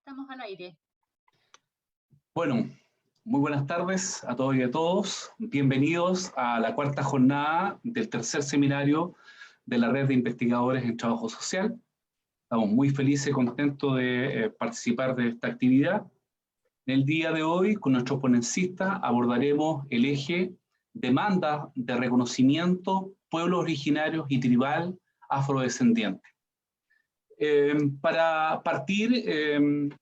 Estamos al aire. Bueno, muy buenas tardes a todos y a todos. Bienvenidos a la cuarta jornada del tercer seminario de la Red de Investigadores en Trabajo Social. Estamos muy felices y contentos de participar de esta actividad. En el día de hoy, con nuestros ponenciistas, abordaremos el eje demanda de reconocimiento, pueblos originarios y tribal afrodescendiente. Para partir,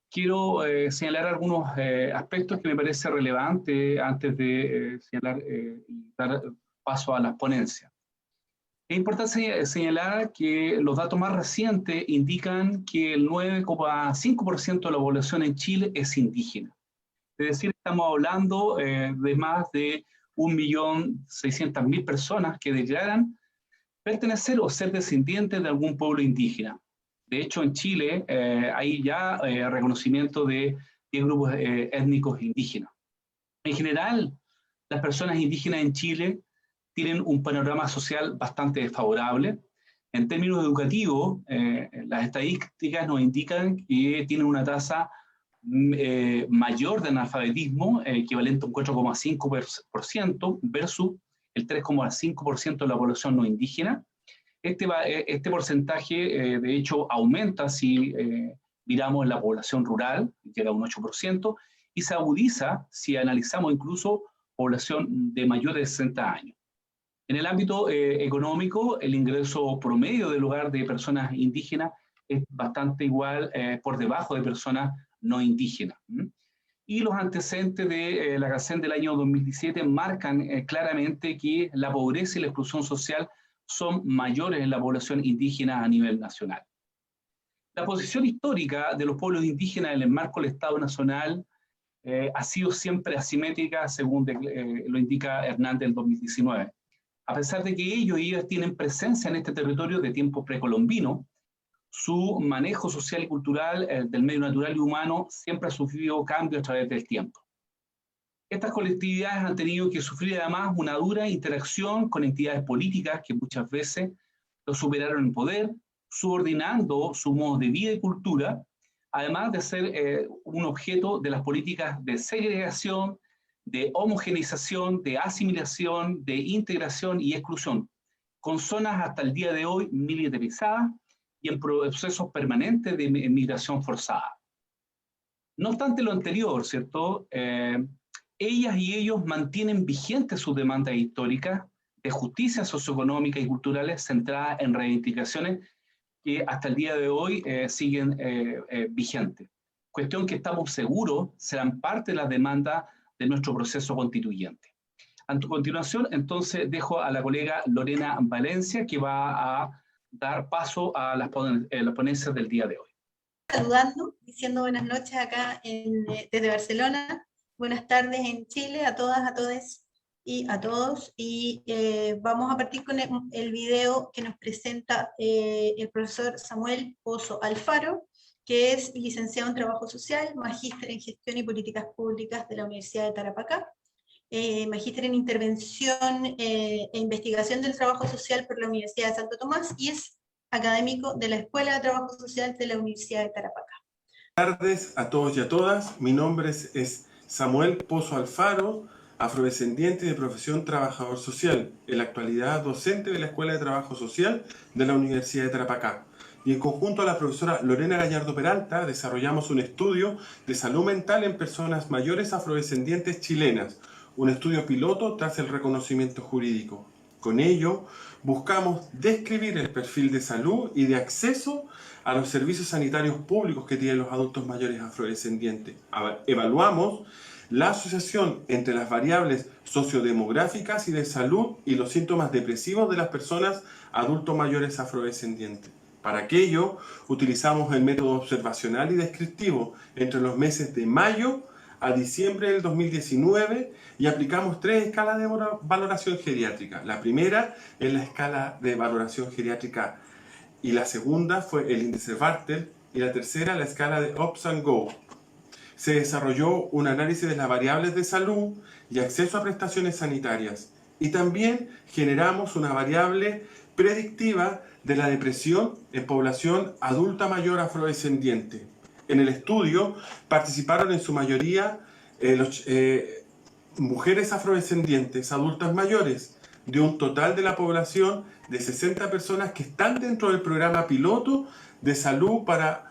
quiero señalar algunos aspectos que me parece relevante antes de señalar y dar paso a las ponencias. Es importante señalar que los datos más recientes indican que el 9,5% de la población en Chile es indígena. Es decir, estamos hablando de más de 1.600.000 personas que declaran pertenecer o ser descendientes de algún pueblo indígena. De hecho, en Chile hay ya reconocimiento de 10 grupos étnicos indígenas. En general, las personas indígenas en Chile tienen un panorama social bastante desfavorable. En términos educativos, las estadísticas nos indican que tienen una tasa mayor de analfabetismo, equivalente a un 4,5% versus el 3,5% de la población no indígena. Este porcentaje, de hecho, aumenta si miramos en la población rural, llega a un 8%, y se agudiza si analizamos incluso población de mayores de 60 años. En el ámbito económico, el ingreso promedio del hogar de personas indígenas es bastante igual, por debajo de personas no indígenas. Y los antecedentes de la CACEN del año 2017 marcan claramente que la pobreza y la exclusión social son mayores en la población indígena a nivel nacional. La posición histórica de los pueblos indígenas en el marco del Estado Nacional ha sido siempre asimétrica, según lo indica Hernández en 2019. A pesar de que ellos y ellas tienen presencia en este territorio de tiempo precolombino, su manejo social y cultural del medio natural y humano siempre ha sufrido cambios a través del tiempo. Estas colectividades han tenido que sufrir además una dura interacción con entidades políticas que muchas veces los superaron en poder, subordinando su modo de vida y cultura, además de ser un objeto de las políticas de segregación, de homogeneización, de asimilación, de integración y exclusión, con zonas hasta el día de hoy militarizadas y en procesos permanentes de migración forzada. No obstante lo anterior, ¿cierto? Ellas y ellos mantienen vigentes sus demandas históricas de justicia socioeconómica y culturales centradas en reivindicaciones que hasta el día de hoy siguen vigentes. Cuestión que estamos seguros serán parte de las demandas de nuestro proceso constituyente. A continuación, entonces, dejo a la colega Lorena Valencia, que va a dar paso a las ponencias del día de hoy. Saludando, diciendo buenas noches acá desde Barcelona. Buenas tardes en Chile, a todas, a todos y a todos. Y vamos a partir con el video que nos presenta el profesor Samuel Pozo Alfaro, que es licenciado en Trabajo Social, magíster en Gestión y Políticas Públicas de la Universidad de Tarapacá, magíster en Intervención e Investigación del Trabajo Social por la Universidad de Santo Tomás, y es académico de la Escuela de Trabajo Social de la Universidad de Tarapacá. Buenas tardes a todos y a todas. Mi nombre es Samuel Pozo Alfaro, afrodescendiente de profesión trabajador social, en la actualidad docente de la Escuela de Trabajo Social de la Universidad de Tarapacá. Y en conjunto a la profesora Lorena Gallardo Peralta desarrollamos un estudio de salud mental en personas mayores afrodescendientes chilenas, un estudio piloto tras el reconocimiento jurídico. Con ello, buscamos describir el perfil de salud y de acceso a los servicios sanitarios públicos que tienen los adultos mayores afrodescendientes. Evaluamos la asociación entre las variables sociodemográficas y de salud y los síntomas depresivos de las personas adultos mayores afrodescendientes. Para aquello, utilizamos el método observacional y descriptivo entre los meses de mayo a diciembre del 2019 y aplicamos 3 escalas de valoración geriátrica. La primera es la escala de valoración geriátrica y la segunda fue el índice Bartel y la tercera la escala de Ops and Go. Se desarrolló un análisis de las variables de salud y acceso a prestaciones sanitarias y también generamos una variable predictiva de la depresión en población adulta mayor afrodescendiente. En el estudio participaron en su mayoría mujeres afrodescendientes, adultas mayores, de un total de la población de 60 personas que están dentro del programa piloto de salud para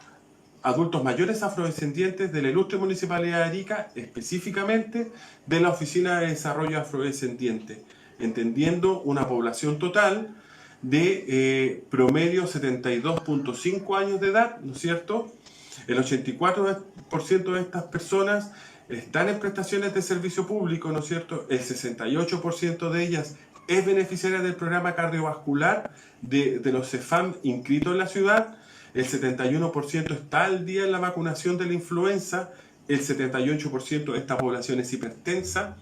adultos mayores afrodescendientes de la ilustre Municipalidad de Arica, específicamente de la Oficina de Desarrollo Afrodescendiente, entendiendo una población total de promedio 72.5 años de edad, ¿no es cierto? El 84% de estas personas están en prestaciones de servicio público, ¿no es cierto? El 68% de ellas es beneficiaria del programa cardiovascular de los CEFAM inscritos en la ciudad. El 71% está al día en la vacunación de la influenza. El 78% de esta población es hipertensa.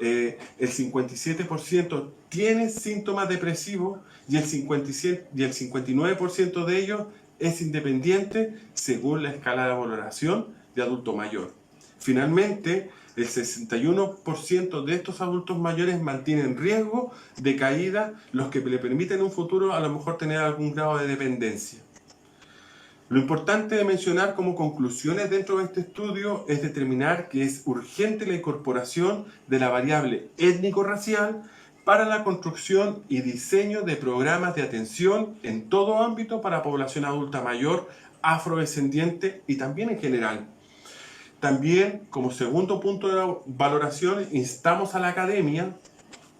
El 57% tiene síntomas depresivos y el 59% de ellos es independiente según la escala de valoración de adulto mayor. Finalmente, el 61% de estos adultos mayores mantienen riesgo de caída, los que le permiten en un futuro a lo mejor tener algún grado de dependencia. Lo importante de mencionar como conclusiones dentro de este estudio es determinar que es urgente la incorporación de la variable étnico-racial para la construcción y diseño de programas de atención en todo ámbito para población adulta mayor, afrodescendiente y también en general. También, como segundo punto de valoración, instamos a la academia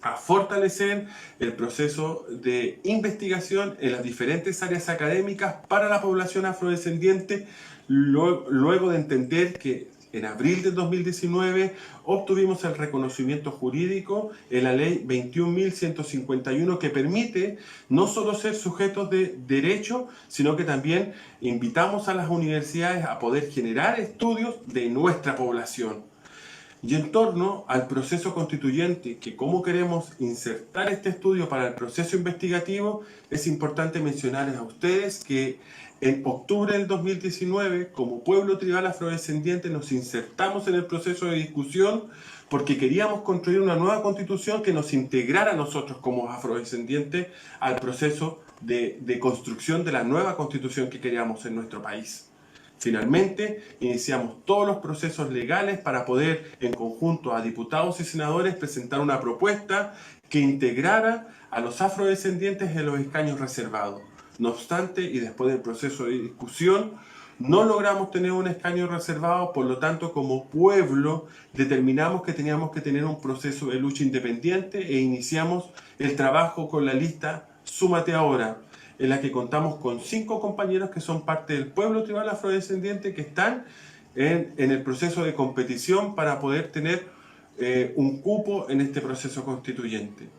a fortalecer el proceso de investigación en las diferentes áreas académicas para la población afrodescendiente, luego de entender que en abril de 2019 obtuvimos el reconocimiento jurídico en la ley 21.151 que permite no solo ser sujetos de derecho, sino que también invitamos a las universidades a poder generar estudios de nuestra población. Y en torno al proceso constituyente, que cómo queremos insertar este estudio para el proceso investigativo, es importante mencionarles a ustedes que en octubre del 2019, como pueblo tribal afrodescendiente, nos insertamos en el proceso de discusión porque queríamos construir una nueva constitución que nos integrara a nosotros como afrodescendientes al proceso de construcción de la nueva constitución que queríamos en nuestro país. Finalmente, iniciamos todos los procesos legales para poder, en conjunto a diputados y senadores, presentar una propuesta que integrara a los afrodescendientes en los escaños reservados. No obstante, y después del proceso de discusión, no logramos tener un escaño reservado, por lo tanto, como pueblo, determinamos que teníamos que tener un proceso de lucha independiente e iniciamos el trabajo con la lista Súmate Ahora, en la que contamos con 5 compañeros que son parte del pueblo tribal afrodescendiente que están en el proceso de competición para poder tener un cupo en este proceso constituyente.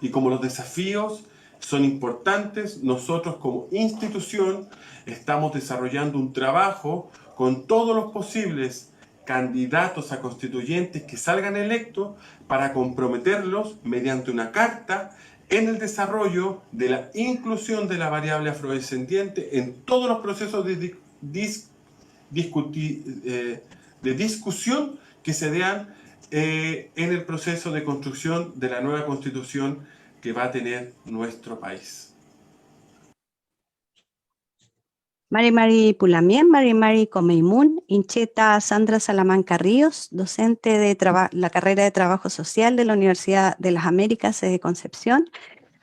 Y como los desafíos son importantes, nosotros como institución estamos desarrollando un trabajo con todos los posibles candidatos a constituyentes que salgan electos para comprometerlos mediante una carta en el desarrollo de la inclusión de la variable afrodescendiente en todos los procesos de discusión que se den en el proceso de construcción de la nueva constitución que va a tener nuestro país. Mari Pulamien, Mari Comeimun, Incheta Sandra Salamanca Ríos, docente de la carrera de Trabajo Social de la Universidad de las Américas de Concepción.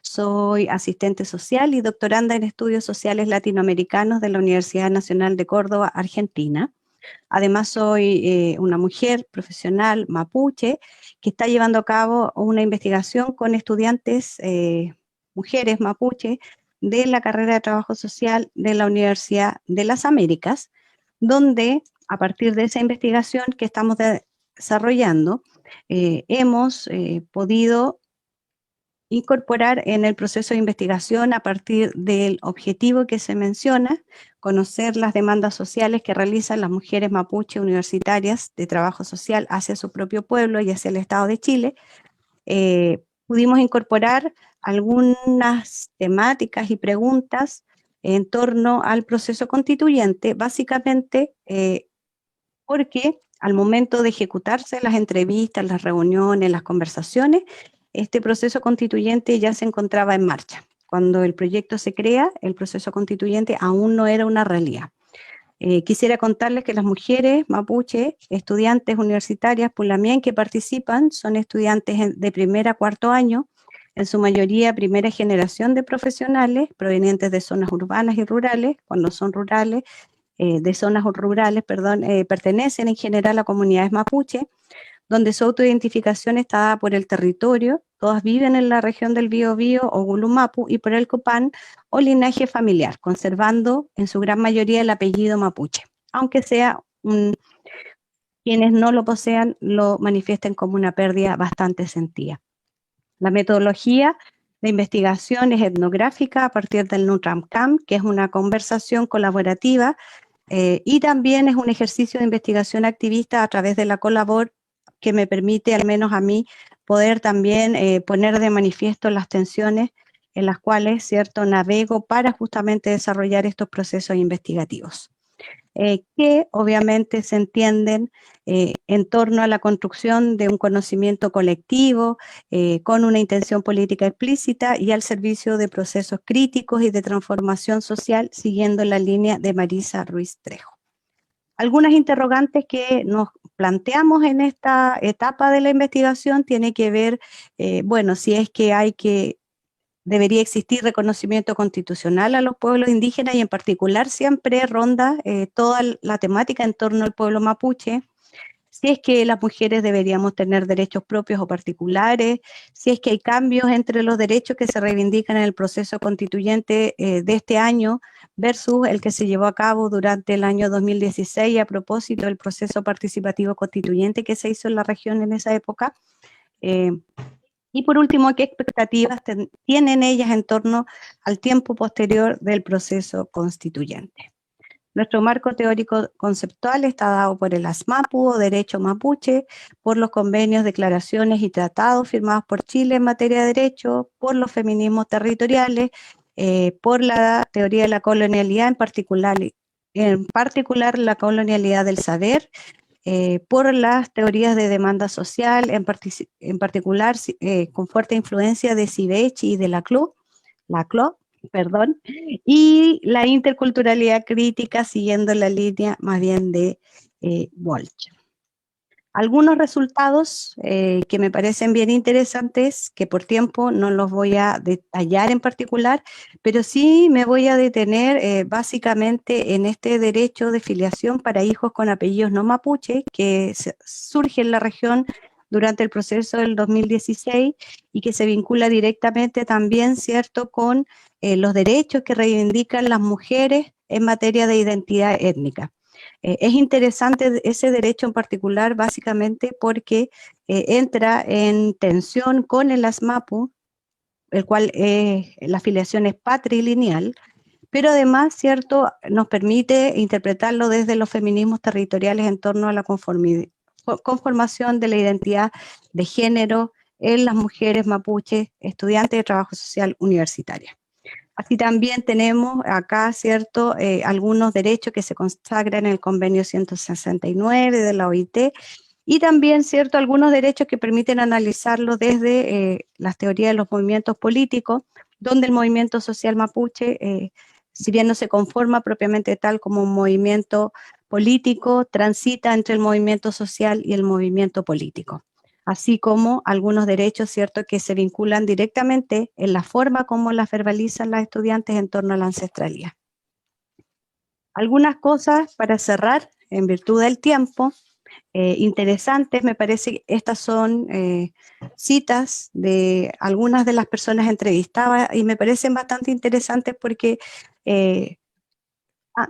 Soy asistente social y doctoranda en estudios sociales latinoamericanos de la Universidad Nacional de Córdoba, Argentina. Además soy una mujer profesional mapuche que está llevando a cabo una investigación con estudiantes mujeres mapuche de la carrera de Trabajo Social de la Universidad de las Américas, donde a partir de esa investigación que estamos desarrollando, hemos podido incorporar en el proceso de investigación a partir del objetivo que se menciona, conocer las demandas sociales que realizan las mujeres mapuche universitarias de trabajo social hacia su propio pueblo y hacia el Estado de Chile. Pudimos incorporar algunas temáticas y preguntas en torno al proceso constituyente, básicamente porque al momento de ejecutarse las entrevistas, las reuniones, las conversaciones, este proceso constituyente ya se encontraba en marcha. Cuando el proyecto se crea, el proceso constituyente aún no era una realidad. Quisiera contarles que las mujeres mapuche, estudiantes universitarias Pulamien que participan, son estudiantes de primer a cuarto año, en su mayoría primera generación de profesionales provenientes de zonas urbanas y rurales, cuando son rurales, de zonas rurales, pertenecen en general a comunidades mapuche, donde su autoidentificación está dada por el territorio, todas viven en la región del Biobío o Gulumapu y por el Copán o linaje familiar, conservando en su gran mayoría el apellido mapuche, aunque quienes no lo posean lo manifiesten como una pérdida bastante sentida. La metodología de investigación es etnográfica a partir del NUTRAMCAM, que es una conversación colaborativa, y también es un ejercicio de investigación activista a través de la Colabor, que me permite, al menos a mí, poder también poner de manifiesto las tensiones en las cuales, ¿cierto?, navego para justamente desarrollar estos procesos investigativos. Que obviamente se entienden en torno a la construcción de un conocimiento colectivo con una intención política explícita y al servicio de procesos críticos y de transformación social, siguiendo la línea de Marisa Ruiz Trejo. Algunas interrogantes que nos planteamos en esta etapa de la investigación tiene que ver, bueno, si es que debería existir reconocimiento constitucional a los pueblos indígenas y en particular siempre ronda toda la temática en torno al pueblo mapuche, si es que las mujeres deberíamos tener derechos propios o particulares, si es que hay cambios entre los derechos que se reivindican en el proceso constituyente de este año versus el que se llevó a cabo durante el año 2016 a propósito del proceso participativo constituyente que se hizo en la región en esa época. Y por último, ¿qué expectativas tienen ellas en torno al tiempo posterior del proceso constituyente? Nuestro marco teórico conceptual está dado por el ASMAPU o Derecho Mapuche, por los convenios, declaraciones y tratados firmados por Chile en materia de derecho, por los feminismos territoriales, por la teoría de la colonialidad, en particular la colonialidad del saber, por las teorías de demanda social, en particular con fuerte influencia de Sibech y de Laclau, y la interculturalidad crítica siguiendo la línea más bien de Walsh. Algunos resultados que me parecen bien interesantes, que por tiempo no los voy a detallar en particular, pero sí me voy a detener básicamente en este derecho de filiación para hijos con apellidos no mapuche, que surge en la región durante el proceso del 2016 y que se vincula directamente también, ¿cierto?, con los derechos que reivindican las mujeres en materia de identidad étnica. Es interesante ese derecho en particular básicamente porque entra en tensión con el ASMAPU, el cual la afiliación es patrilineal, pero además, ¿cierto?, nos permite interpretarlo desde los feminismos territoriales en torno a la conformación de la identidad de género en las mujeres mapuches, estudiantes de trabajo social universitaria. Así también tenemos acá, ¿cierto?, algunos derechos que se consagran en el convenio 169 de la OIT y también, ¿cierto?, algunos derechos que permiten analizarlo desde las teorías de los movimientos políticos, donde el movimiento social mapuche, si bien no se conforma propiamente tal como un movimiento político, transita entre el movimiento social y el movimiento político, así como algunos derechos, ¿cierto?, que se vinculan directamente en la forma como las verbalizan las estudiantes en torno a la ancestralidad. Algunas cosas para cerrar, en virtud del tiempo, interesantes, me parece que estas son citas de algunas de las personas entrevistadas y me parecen bastante interesantes porque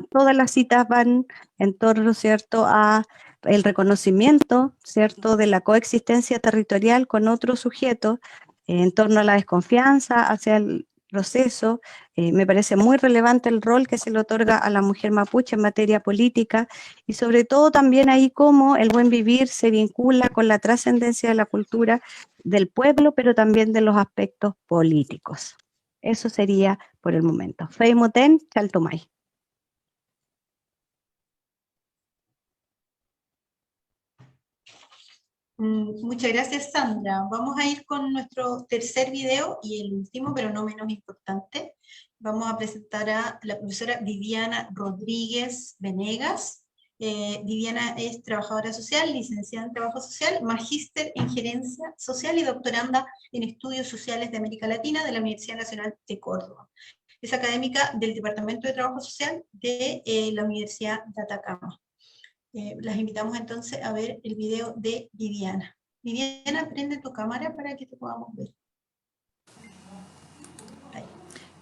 todas las citas van en torno, ¿cierto?, a el reconocimiento, ¿cierto?, de la coexistencia territorial con otros sujetos, en torno a la desconfianza hacia el proceso. Me parece muy relevante el rol que se le otorga a la mujer mapuche en materia política y sobre todo también ahí cómo el buen vivir se vincula con la trascendencia de la cultura del pueblo, pero también de los aspectos políticos. Eso sería por el momento. Feimuten, Chaltumay. Muchas gracias, Sandra. Vamos a ir con nuestro tercer video y el último, pero no menos importante. Vamos a presentar a la profesora Viviana Rodríguez Venegas. Viviana es trabajadora social, licenciada en Trabajo Social, magíster en Gerencia Social y doctoranda en Estudios Sociales de América Latina de la Universidad Nacional de Córdoba. Es académica del Departamento de Trabajo Social de la Universidad de Atacama. Las invitamos entonces a ver el video de Viviana. Viviana, prende tu cámara para que te podamos ver. Ahí.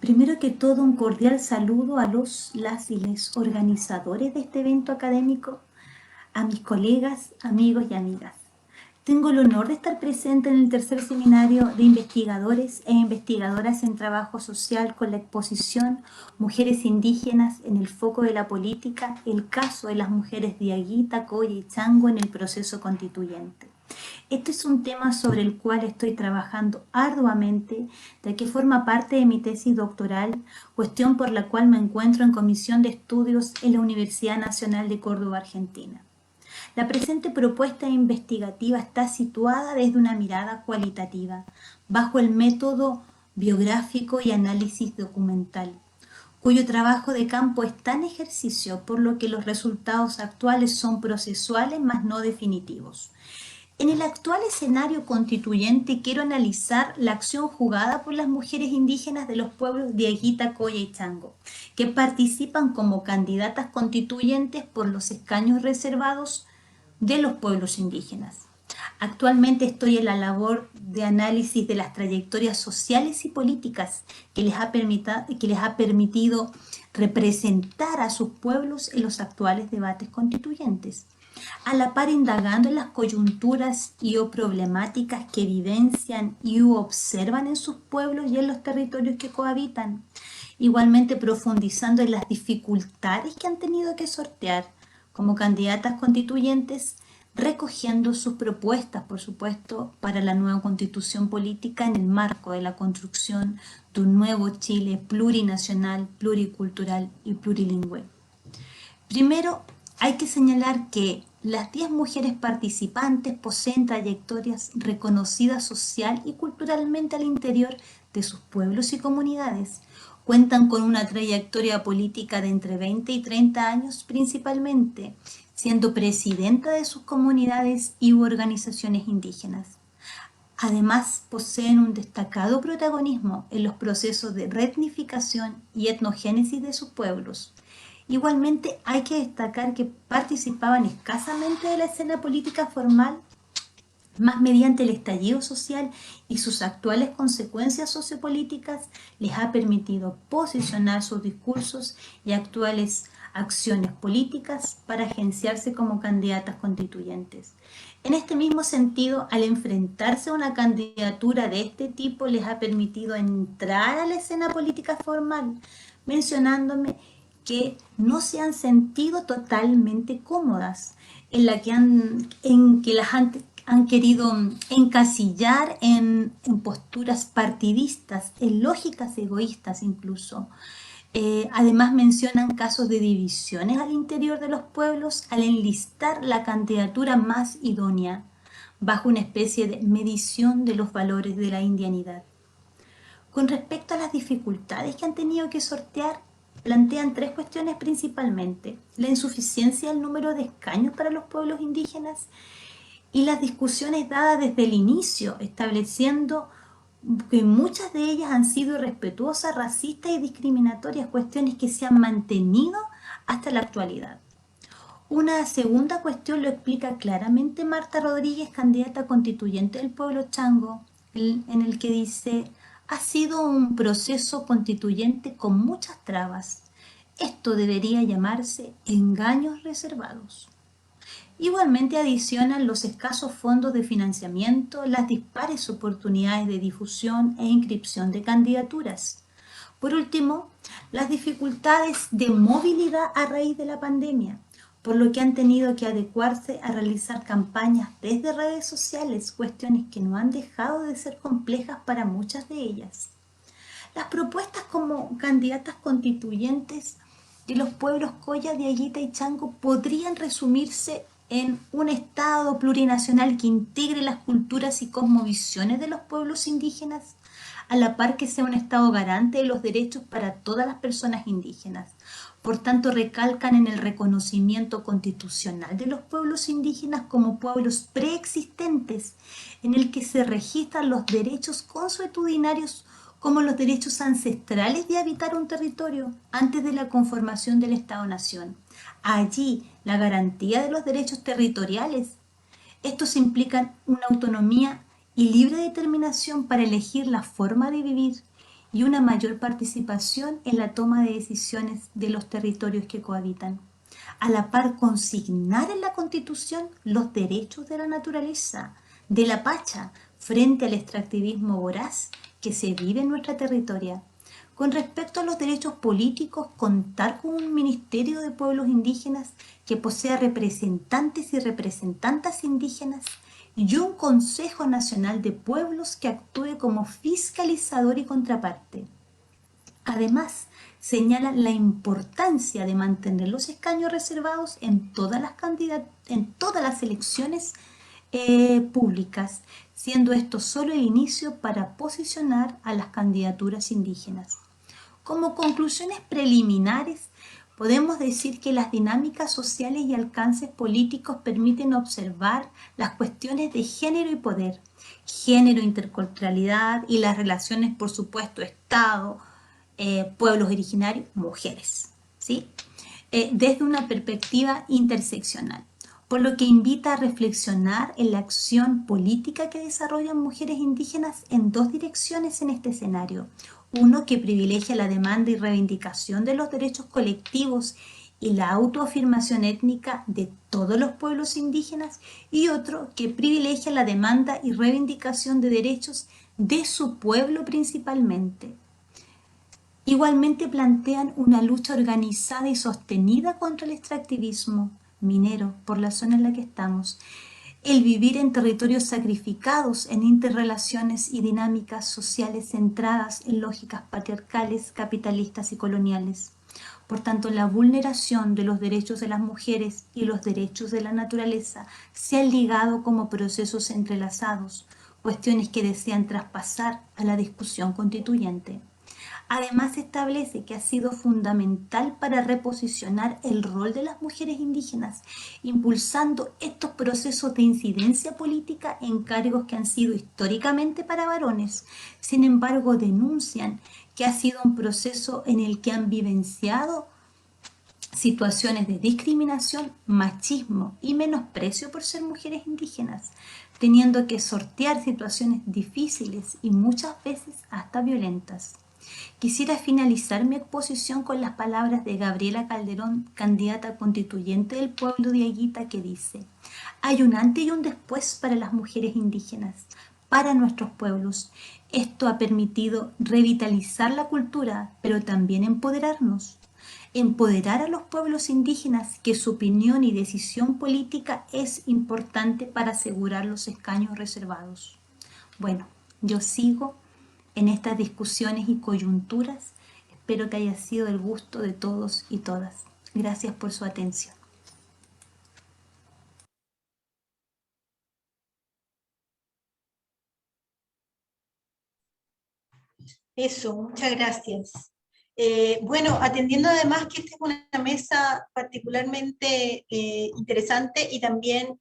Primero que todo, un cordial saludo a las y les organizadores de este evento académico, a mis colegas, amigos y amigas. Tengo el honor de estar presente en el tercer seminario de investigadores e investigadoras en trabajo social con la exposición Mujeres indígenas en el foco de la política, el caso de las mujeres de Diaguita, Coya y Chango en el proceso constituyente. Este es un tema sobre el cual estoy trabajando arduamente, ya que forma parte de mi tesis doctoral, cuestión por la cual me encuentro en comisión de estudios en la Universidad Nacional de Córdoba, Argentina. La presente propuesta investigativa está situada desde una mirada cualitativa, bajo el método biográfico y análisis documental, cuyo trabajo de campo está en ejercicio, por lo que los resultados actuales son procesuales, mas no definitivos. En el actual escenario constituyente quiero analizar la acción jugada por las mujeres indígenas de los pueblos Diaguita, Coya y Chango, que participan como candidatas constituyentes por los escaños reservados de los pueblos indígenas. Actualmente estoy en la labor de análisis de las trayectorias sociales y políticas que les ha permitido representar a sus pueblos en los actuales debates constituyentes, a la par indagando en las coyunturas y o problemáticas que vivencian y observan en sus pueblos y en los territorios que cohabitan, igualmente profundizando en las dificultades que han tenido que sortear como candidatas constituyentes, recogiendo sus propuestas, por supuesto, para la nueva constitución política en el marco de la construcción de un nuevo Chile plurinacional, pluricultural y plurilingüe. Primero, hay que señalar que las 10 mujeres participantes poseen trayectorias reconocidas social y culturalmente al interior de sus pueblos y comunidades. Cuentan con una trayectoria política de entre 20 y 30 años principalmente, siendo presidenta de sus comunidades y organizaciones indígenas. Además, poseen un destacado protagonismo en los procesos de reetnificación y etnogénesis de sus pueblos. Igualmente, hay que destacar que participaban escasamente de la escena política formal, más mediante el estallido social y sus actuales consecuencias sociopolíticas les ha permitido posicionar sus discursos y actuales acciones políticas para agenciarse como candidatas constituyentes. En este mismo sentido, al enfrentarse a una candidatura de este tipo, les ha permitido entrar a la escena política formal, mencionándome que no se han sentido totalmente cómodas, en que las han querido encasillar en posturas partidistas, en lógicas egoístas incluso. Además mencionan casos de divisiones al interior de los pueblos al enlistar la candidatura más idónea, bajo una especie de medición de los valores de la indianidad. Con respecto a las dificultades que han tenido que sortear, plantean 3 cuestiones principalmente: la insuficiencia del número de escaños para los pueblos indígenas y las discusiones dadas desde el inicio, estableciendo que muchas de ellas han sido irrespetuosas, racistas y discriminatorias, cuestiones que se han mantenido hasta la actualidad. Una segunda cuestión lo explica claramente Marta Rodríguez, candidata constituyente del pueblo Chango, en el que dice: ha sido un proceso constituyente con muchas trabas. Esto debería llamarse engaños reservados. Igualmente adicionan los escasos fondos de financiamiento, las dispares oportunidades de difusión e inscripción de candidaturas. Por último, las dificultades de movilidad a raíz de la pandemia, por lo que han tenido que adecuarse a realizar campañas desde redes sociales, cuestiones que no han dejado de ser complejas para muchas de ellas. Las propuestas como candidatas constituyentes de los pueblos Coya, Diaguita y Chango podrían resumirse en un Estado plurinacional que integre las culturas y cosmovisiones de los pueblos indígenas, a la par que sea un Estado garante de los derechos para todas las personas indígenas. Por tanto, recalcan en el reconocimiento constitucional de los pueblos indígenas como pueblos preexistentes, en el que se registran los derechos consuetudinarios como los derechos ancestrales de habitar un territorio antes de la conformación del Estado-Nación. Allí, la garantía de los derechos territoriales. Estos implican una autonomía y libre determinación para elegir la forma de vivir y una mayor participación en la toma de decisiones de los territorios que cohabitan. A la par, consignar en la Constitución los derechos de la naturaleza, de la Pacha, frente al extractivismo voraz que se vive en nuestra territoria. Con respecto a los derechos políticos, contar con un Ministerio de Pueblos Indígenas que posea representantes y representantas indígenas y un Consejo Nacional de Pueblos que actúe como fiscalizador y contraparte. Además, señalan la importancia de mantener los escaños reservados en todas las elecciones públicas, siendo esto solo el inicio para posicionar a las candidaturas indígenas. Como conclusiones preliminares, podemos decir que las dinámicas sociales y alcances políticos permiten observar las cuestiones de género y poder, género, interculturalidad y las relaciones, por supuesto, Estado, pueblos originarios, mujeres, ¿sí? Desde una perspectiva interseccional, por lo que invita a reflexionar en la acción política que desarrollan mujeres indígenas en dos direcciones en este escenario. Uno que privilegia la demanda y reivindicación de los derechos colectivos y la autoafirmación étnica de todos los pueblos indígenas, y otro que privilegia la demanda y reivindicación de derechos de su pueblo principalmente. Igualmente plantean una lucha organizada y sostenida contra el extractivismo minero por la zona en la que estamos, el vivir en territorios sacrificados en interrelaciones y dinámicas sociales centradas en lógicas patriarcales, capitalistas y coloniales. Por tanto, la vulneración de los derechos de las mujeres y los derechos de la naturaleza se han ligado como procesos entrelazados, cuestiones que desean traspasar a la discusión constituyente. Además, establece que ha sido fundamental para reposicionar el rol de las mujeres indígenas, impulsando estos procesos de incidencia política en cargos que han sido históricamente para varones. Sin embargo, denuncian que ha sido un proceso en el que han vivenciado situaciones de discriminación, machismo y menosprecio por ser mujeres indígenas, teniendo que sortear situaciones difíciles y muchas veces hasta violentas. Quisiera finalizar mi exposición con las palabras de Gabriela Calderón, candidata constituyente del pueblo de Aguita, que dice: hay un antes y un después para las mujeres indígenas, para nuestros pueblos. Esto ha permitido revitalizar la cultura, pero también empoderarnos. Empoderar a los pueblos indígenas, que su opinión y decisión política es importante para asegurar los escaños reservados. Bueno, yo sigo en estas discusiones y coyunturas. Espero que haya sido del gusto de todos y todas. Gracias por su atención. Eso, muchas gracias. Bueno, atendiendo además que esta es una mesa particularmente interesante y también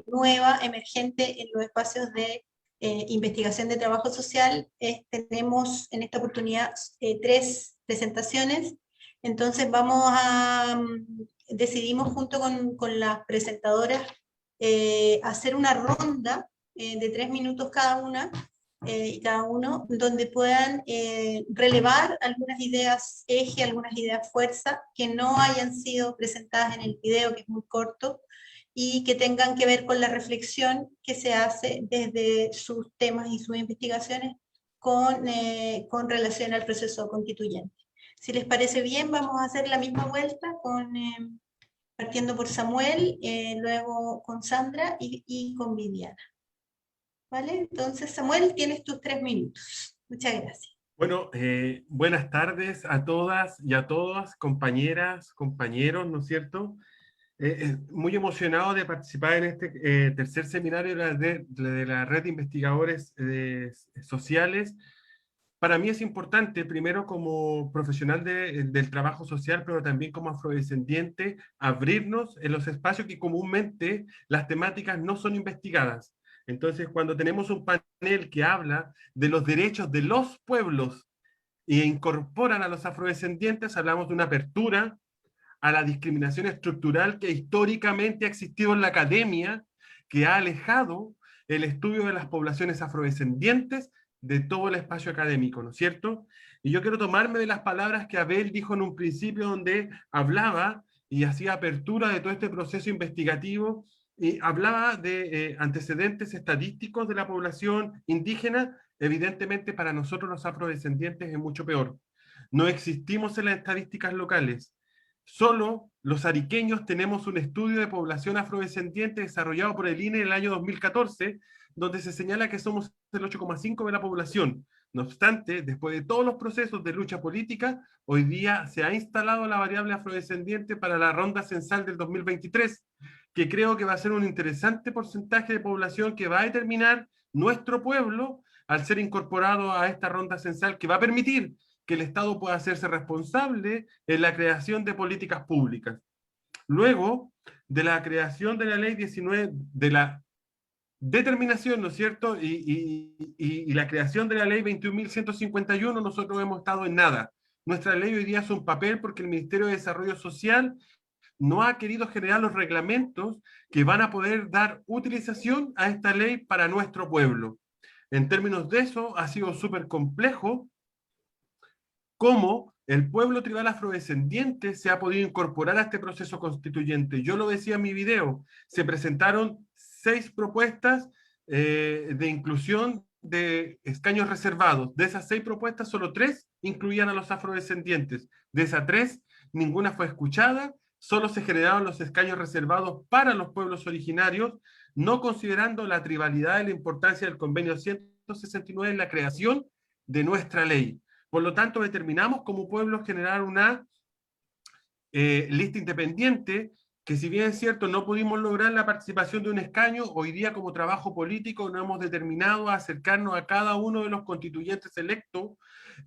nueva, emergente en los espacios de investigación de trabajo social, tenemos en esta oportunidad 3 presentaciones. Entonces decidimos junto con las presentadoras hacer una ronda de 3 minutos cada una, y cada uno, donde puedan relevar algunas ideas eje, algunas ideas fuerza, que no hayan sido presentadas en el video, que es muy corto, y que tengan que ver con la reflexión que se hace desde sus temas y sus investigaciones con relación al proceso constituyente. Si les parece bien, vamos a hacer la misma vuelta, partiendo por Samuel, luego con Sandra y con Viviana. ¿Vale? Entonces, Samuel, tienes tus 3 minutos. Muchas gracias. Bueno, buenas tardes a todas y a todos, compañeras, compañeros, ¿no es cierto? Muy emocionado de participar en este tercer seminario de la Red de Investigadores Sociales. Para mí es importante, primero como profesional del trabajo social, pero también como afrodescendiente, abrirnos en los espacios que comúnmente las temáticas no son investigadas. Entonces, cuando tenemos un panel que habla de los derechos de los pueblos e incorporan a los afrodescendientes, hablamos de una apertura a la discriminación estructural que históricamente ha existido en la academia, que ha alejado el estudio de las poblaciones afrodescendientes de todo el espacio académico, ¿no es cierto? Y yo quiero tomarme de las palabras que Abel dijo en un principio, donde hablaba y hacía apertura de todo este proceso investigativo, y hablaba de antecedentes estadísticos de la población indígena. Evidentemente para nosotros los afrodescendientes es mucho peor. No existimos en las estadísticas locales. Solo los ariqueños tenemos un estudio de población afrodescendiente desarrollado por el INE en el año 2014, donde se señala que somos el 8,5% de la población. No obstante, después de todos los procesos de lucha política, hoy día se ha instalado la variable afrodescendiente para la ronda censal del 2023, que creo que va a ser un interesante porcentaje de población que va a determinar nuestro pueblo al ser incorporado a esta ronda censal, que va a permitir que el Estado pueda hacerse responsable en la creación de políticas públicas. Luego de la creación de la ley 19, de la determinación, ¿no es cierto? Y la creación de la ley 21.151, nosotros hemos estado en nada. Nuestra ley hoy día es un papel porque el Ministerio de Desarrollo Social no ha querido generar los reglamentos que van a poder dar utilización a esta ley para nuestro pueblo. En términos de eso, ha sido súper complejo cómo el pueblo tribal afrodescendiente se ha podido incorporar a este proceso constituyente. Yo lo decía en mi video, se presentaron 6 propuestas de inclusión de escaños reservados. De esas 6 propuestas, solo 3 incluían a los afrodescendientes. De esas 3, ninguna fue escuchada, solo se generaron los escaños reservados para los pueblos originarios, no considerando la tribalidad y la importancia del convenio 169 en la creación de nuestra ley. Por lo tanto, determinamos como pueblo generar una lista independiente, que si bien es cierto no pudimos lograr la participación de un escaño, hoy día como trabajo político no hemos determinado acercarnos a cada uno de los constituyentes electos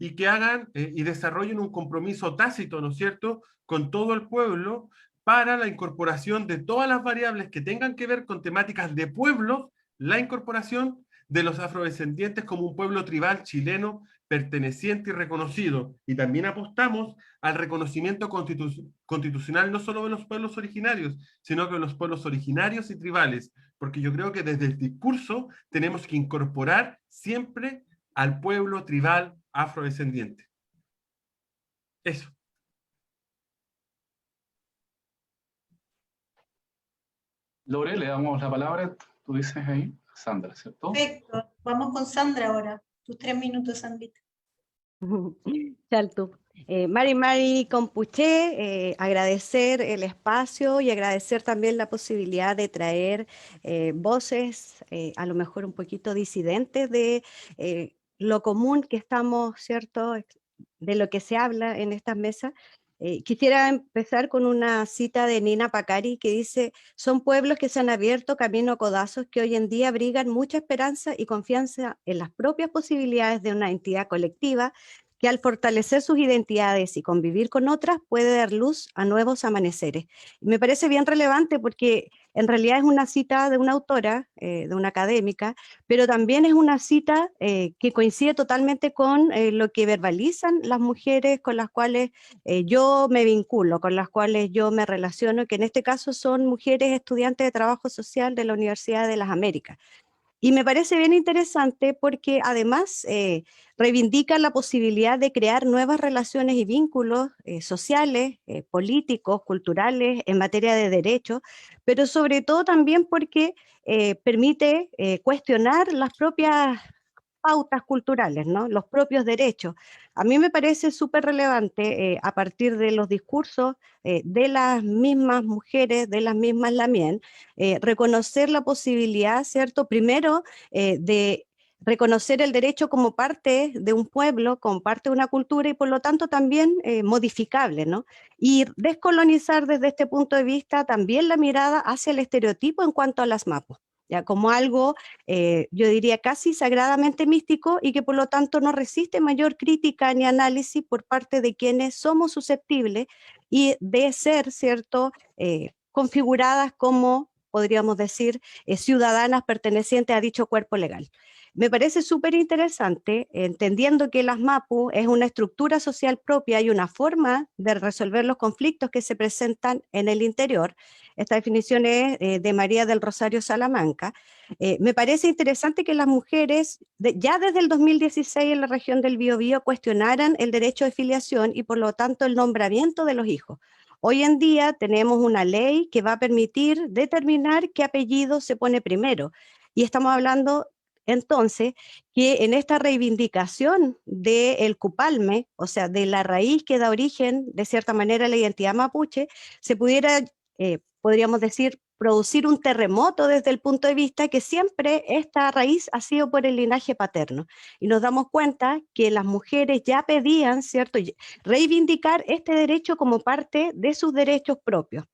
y que hagan y desarrollen un compromiso tácito, ¿no es cierto?, con todo el pueblo para la incorporación de todas las variables que tengan que ver con temáticas de pueblos, la incorporación de los afrodescendientes como un pueblo tribal chileno perteneciente y reconocido. Y también apostamos al reconocimiento constitucional no solo de los pueblos originarios, sino que de los pueblos originarios y tribales, porque yo creo que desde el discurso tenemos que incorporar siempre al pueblo tribal afrodescendiente. Eso. Lore, le damos la palabra, tú dices ahí, Sandra, ¿cierto? Perfecto, vamos con Sandra ahora. Tus 3 minutos, Sandrita. Chaltu. Mari Compuché, agradecer el espacio y agradecer también la posibilidad de traer voces, a lo mejor un poquito disidentes de lo común que estamos, ¿cierto?, de lo que se habla en estas mesas. Quisiera empezar con una cita de Nina Pacari que dice: son pueblos que se han abierto camino a codazos que hoy en día abrigan mucha esperanza y confianza en las propias posibilidades de una entidad colectiva que al fortalecer sus identidades y convivir con otras puede dar luz a nuevos amaneceres. Me parece bien relevante porque en realidad es una cita de una autora, de una académica, pero también es una cita que coincide totalmente con lo que verbalizan las mujeres con las cuales yo me vinculo, con las cuales yo me relaciono, que en este caso son mujeres estudiantes de trabajo social de la Universidad de las Américas. Y me parece bien interesante porque además reivindica la posibilidad de crear nuevas relaciones y vínculos sociales, políticos, culturales, en materia de derechos, pero sobre todo también porque permite cuestionar las propias pautas culturales, ¿no?, los propios derechos. A mí me parece súper relevante a partir de los discursos de las mismas mujeres, de las mismas Lamien, reconocer la posibilidad, ¿cierto?, primero de reconocer el derecho como parte de un pueblo, como parte de una cultura y por lo tanto también modificable, ¿no? Y descolonizar desde este punto de vista también la mirada hacia el estereotipo en cuanto a las MAPU, ya como algo, yo diría, casi sagradamente místico y que por lo tanto no resiste mayor crítica ni análisis por parte de quienes somos susceptibles y de ser, ¿cierto?, configuradas como, podríamos decir, ciudadanas pertenecientes a dicho cuerpo legal. Me parece súper interesante, entendiendo que las MAPU es una estructura social propia y una forma de resolver los conflictos que se presentan en el interior. Esta definición es de María del Rosario Salamanca. Me parece interesante que las mujeres, ya desde el 2016 en la región del Biobío, cuestionaran el derecho de filiación y por lo tanto el nombramiento de los hijos. Hoy en día tenemos una ley que va a permitir determinar qué apellido se pone primero. Y estamos hablando entonces que en esta reivindicación del cupalme, o sea, de la raíz que da origen, de cierta manera, a la identidad mapuche, se pudiera, podríamos decir, producir un terremoto desde el punto de vista que siempre esta raíz ha sido por el linaje paterno. Y nos damos cuenta que las mujeres ya pedían, ¿cierto?, reivindicar este derecho como parte de sus derechos propios.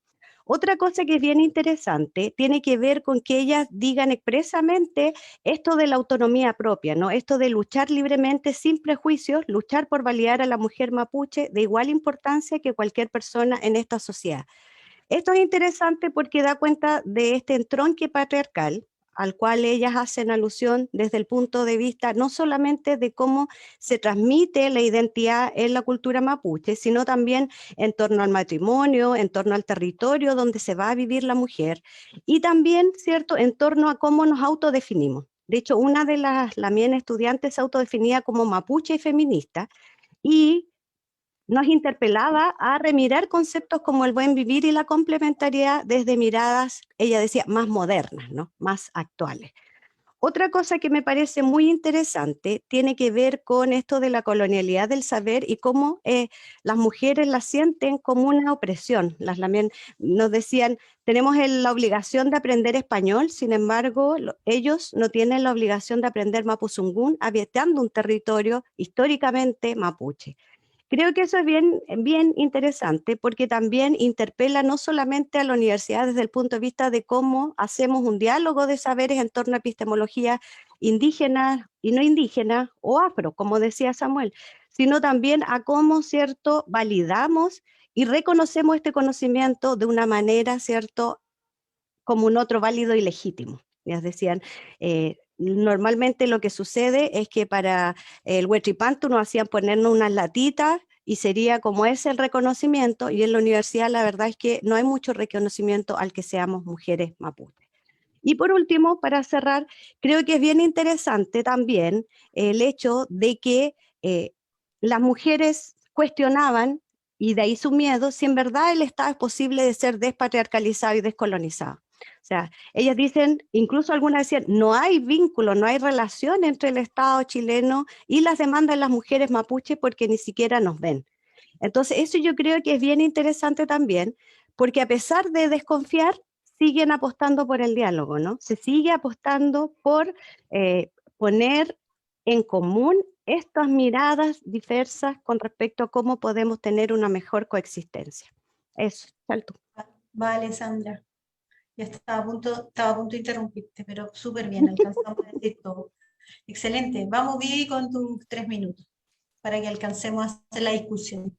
Otra cosa que es bien interesante tiene que ver con que ellas digan expresamente esto de la autonomía propia, ¿no? Esto de luchar libremente sin prejuicios, luchar por validar a la mujer mapuche de igual importancia que cualquier persona en esta sociedad. Esto es interesante porque da cuenta de este entronque patriarcal al cual ellas hacen alusión desde el punto de vista no solamente de cómo se transmite la identidad en la cultura mapuche, sino también en torno al matrimonio, en torno al territorio donde se va a vivir la mujer y también, ¿cierto?, en torno a cómo nos autodefinimos. De hecho, una de las lamien estudiantes se autodefinía como mapuche y feminista y nos interpelaba a remirar conceptos como el buen vivir y la complementariedad desde miradas, ella decía, más modernas, ¿no?, más actuales. Otra cosa que me parece muy interesante tiene que ver con esto de la colonialidad del saber y cómo las mujeres la sienten como una opresión. Las lamien nos decían, tenemos la obligación de aprender español, sin embargo, ellos no tienen la obligación de aprender mapuzungún, habitando un territorio históricamente mapuche. Creo que eso es bien, bien interesante porque también interpela no solamente a la universidad desde el punto de vista de cómo hacemos un diálogo de saberes en torno a epistemología indígena y no indígena o afro, como decía Samuel, sino también a cómo, ¿cierto?, validamos y reconocemos este conocimiento de una manera, ¿cierto?, como un otro válido y legítimo. Ya decían, normalmente lo que sucede es que para el Huetripantu nos hacían ponernos unas latitas y sería como ese el reconocimiento, y en la universidad la verdad es que no hay mucho reconocimiento al que seamos mujeres mapuches. Y por último, para cerrar, creo que es bien interesante también el hecho de que las mujeres cuestionaban, y de ahí su miedo, si en verdad el Estado es posible de ser despatriarcalizado y descolonizado. O sea, ellas dicen, incluso algunas decían, no hay vínculo, no hay relación entre el Estado chileno y las demandas de las mujeres mapuches porque ni siquiera nos ven. Entonces, eso yo creo que es bien interesante también, porque a pesar de desconfiar, siguen apostando por el diálogo, ¿no? Se sigue apostando por poner en común estas miradas diversas con respecto a cómo podemos tener una mejor coexistencia. Eso, salto. Vale, Sandra. Ya estaba a punto de interrumpirte, pero súper bien, alcanzamos a decir todo. Excelente. Vamos, Vivi, con tus 3 minutos para que alcancemos a hacer la discusión.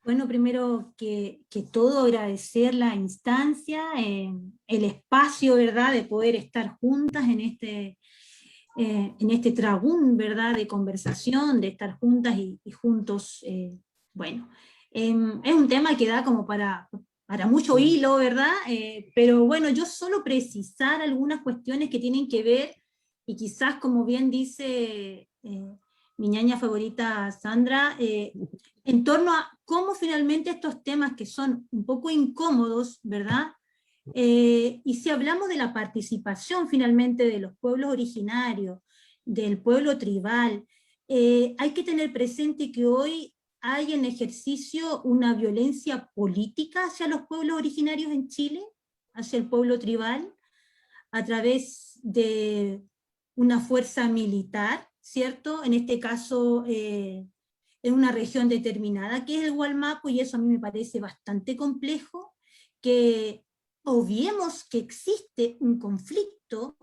Bueno, primero que todo agradecer la instancia, el espacio, ¿verdad?, de poder estar juntas en este tragún, ¿verdad?, de conversación, de estar juntas y juntos. Bueno, es un tema que da como para mucho hilo, ¿verdad? Pero bueno, yo solo precisar algunas cuestiones que tienen que ver, y quizás como bien dice mi ñaña favorita Sandra, en torno a cómo finalmente estos temas que son un poco incómodos, ¿verdad? Y si hablamos de la participación finalmente de los pueblos originarios, del pueblo tribal, hay que tener presente que hoy hay en ejercicio una violencia política hacia los pueblos originarios en Chile, hacia el pueblo tribal, a través de una fuerza militar, ¿cierto? En este caso, en una región determinada, que es el Gualmapu, y eso a mí me parece bastante complejo, que obviemos que existe un conflicto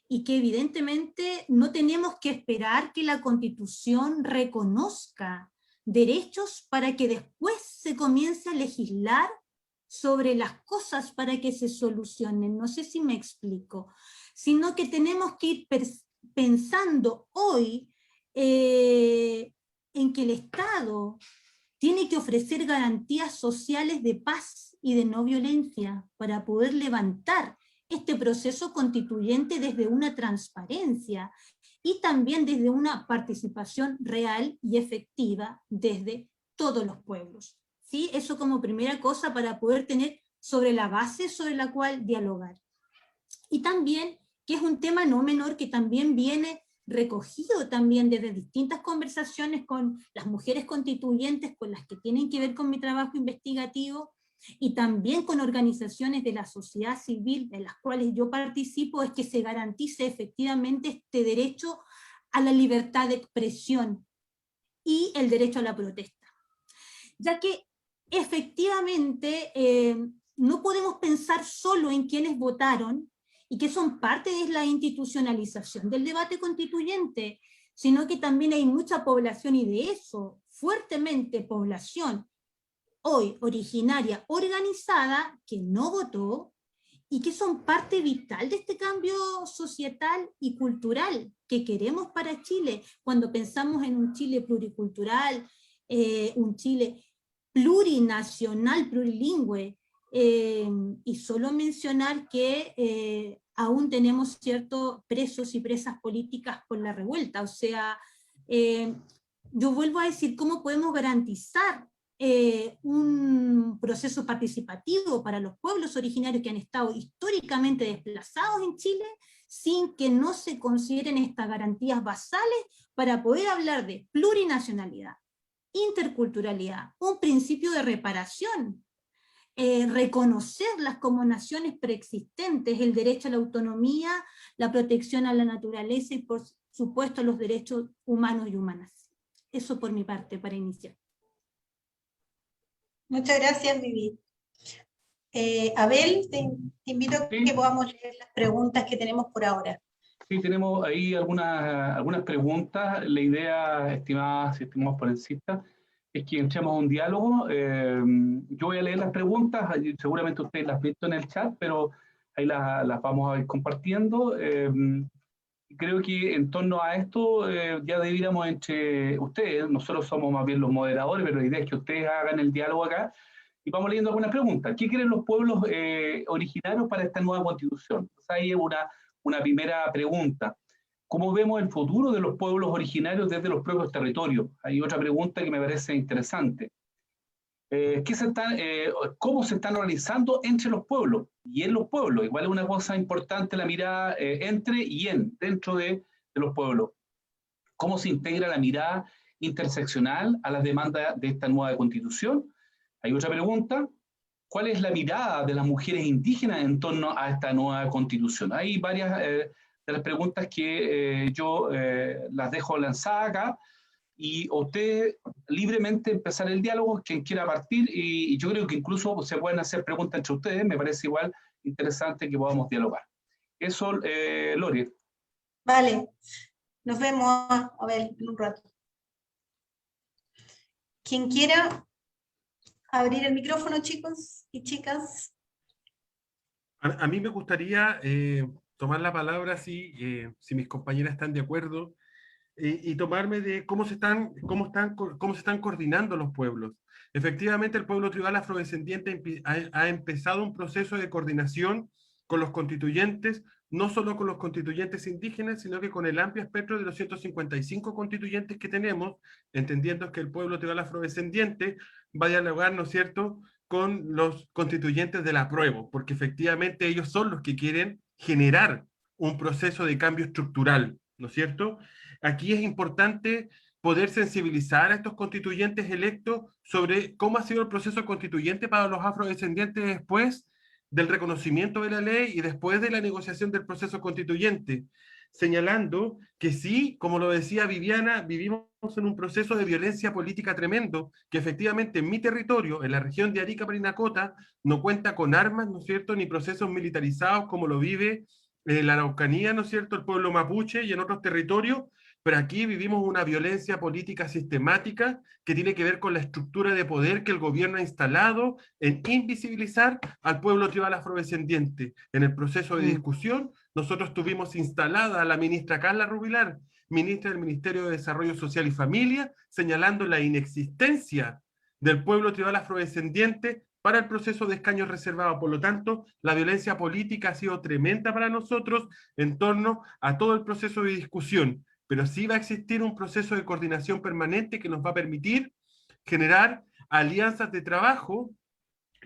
y que evidentemente no tenemos que esperar que la Constitución reconozca derechos para que después se comience a legislar sobre las cosas para que se solucionen. No sé si me explico, sino que tenemos que ir pensando hoy en que el Estado tiene que ofrecer garantías sociales de paz y de no violencia para poder levantar este proceso constituyente desde una transparencia y también desde una participación real y efectiva desde todos los pueblos. ¿Sí? Eso como primera cosa para poder tener sobre la base sobre la cual dialogar. Y también, que es un tema no menor que también viene recogido también desde distintas conversaciones con las mujeres constituyentes, con las que tienen que ver con mi trabajo investigativo, y también con organizaciones de la sociedad civil de las cuales yo participo, es que se garantice efectivamente este derecho a la libertad de expresión y el derecho a la protesta. Ya que efectivamente no podemos pensar solo en quienes votaron y que son parte de la institucionalización del debate constituyente, sino que también hay mucha población, y de eso, fuertemente población, hoy originaria, organizada, que no votó, y que son parte vital de este cambio societal y cultural que queremos para Chile, cuando pensamos en un Chile pluricultural, un Chile plurinacional, plurilingüe, y solo mencionar que aún tenemos ciertos presos y presas políticas por la revuelta, o sea, yo vuelvo a decir, ¿cómo podemos garantizar un proceso participativo para los pueblos originarios que han estado históricamente desplazados en Chile, sin que no se consideren estas garantías basales para poder hablar de plurinacionalidad, interculturalidad, un principio de reparación, reconocerlas como naciones preexistentes, el derecho a la autonomía, la protección a la naturaleza y por supuesto los derechos humanos y humanas. Eso por mi parte, para iniciar. Muchas gracias, Vivi. Abel, te invito a que podamos leer las preguntas que tenemos por ahora. Sí, tenemos ahí algunas preguntas. La idea, estimadas y estimados ponencistas, es que entremos a un diálogo. Yo voy a leer las preguntas, seguramente ustedes las han visto en el chat, pero ahí las vamos a ir compartiendo. Creo que en torno a esto ya debiéramos entre ustedes, nosotros somos más bien los moderadores, pero la idea es que ustedes hagan el diálogo acá, y vamos leyendo algunas preguntas. ¿Qué quieren los pueblos originarios para esta nueva constitución? O sea, ahí es una primera pregunta. ¿Cómo vemos el futuro de los pueblos originarios desde los propios territorios? Hay otra pregunta que me parece interesante. ¿Cómo se están organizando entre los pueblos y en los pueblos? Igual es una cosa importante la mirada entre y dentro de los pueblos. ¿Cómo se integra la mirada interseccional a las demandas de esta nueva constitución? Hay otra pregunta. ¿Cuál es la mirada de las mujeres indígenas en torno a esta nueva constitución? Hay varias de las preguntas que yo las dejo lanzadas acá, y usted libremente empezar el diálogo, quien quiera partir, y yo creo que incluso se pueden hacer preguntas entre ustedes, me parece igual interesante que podamos dialogar. Eso, Lori. Vale, nos vemos, Abel, en un rato. Quien quiera abrir el micrófono, chicos y chicas. A mí me gustaría tomar la palabra, si mis compañeras están de acuerdo, y tomarme de cómo se están coordinando los pueblos. Efectivamente, el pueblo tribal afrodescendiente ha empezado un proceso de coordinación con los constituyentes, no solo con los constituyentes indígenas, sino que con el amplio espectro de los 155 constituyentes que tenemos, entendiendo que el pueblo tribal afrodescendiente va a dialogar, ¿no es cierto?, con los constituyentes del apruebo, porque efectivamente ellos son los que quieren generar un proceso de cambio estructural, ¿no es cierto? Aquí es importante poder sensibilizar a estos constituyentes electos sobre cómo ha sido el proceso constituyente para los afrodescendientes después del reconocimiento de la ley y después de la negociación del proceso constituyente. señalando que sí, como lo decía Viviana, vivimos en un proceso de violencia política tremendo, que efectivamente en mi territorio, en la región de Arica, Parinacota, no cuenta con armas, ¿no es cierto?, ni procesos militarizados como lo vive la Araucanía, ¿no es cierto?, el pueblo mapuche y en otros territorios, pero aquí vivimos una violencia política sistemática que tiene que ver con la estructura de poder que el gobierno ha instalado en invisibilizar al pueblo tribal afrodescendiente. En el proceso de discusión, nosotros tuvimos instalada a la ministra Carla Rubilar, ministra del Ministerio de Desarrollo Social y Familia, señalando la inexistencia del pueblo tribal afrodescendiente para el proceso de escaños reservados. Por lo tanto, la violencia política ha sido tremenda para nosotros en torno a todo el proceso de discusión, pero sí va a existir un proceso de coordinación permanente que nos va a permitir generar alianzas de trabajo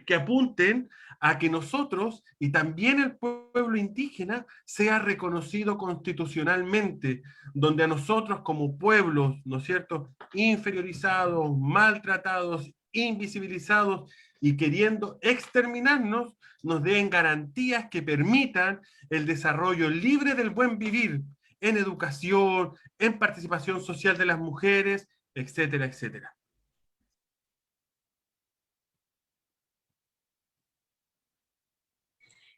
que apunten a que nosotros y también el pueblo indígena sea reconocido constitucionalmente, donde a nosotros como pueblos, ¿no es cierto?, inferiorizados, maltratados, invisibilizados y queriendo exterminarnos, nos den garantías que permitan el desarrollo libre del buen vivir en educación, en participación social de las mujeres, etcétera, etcétera.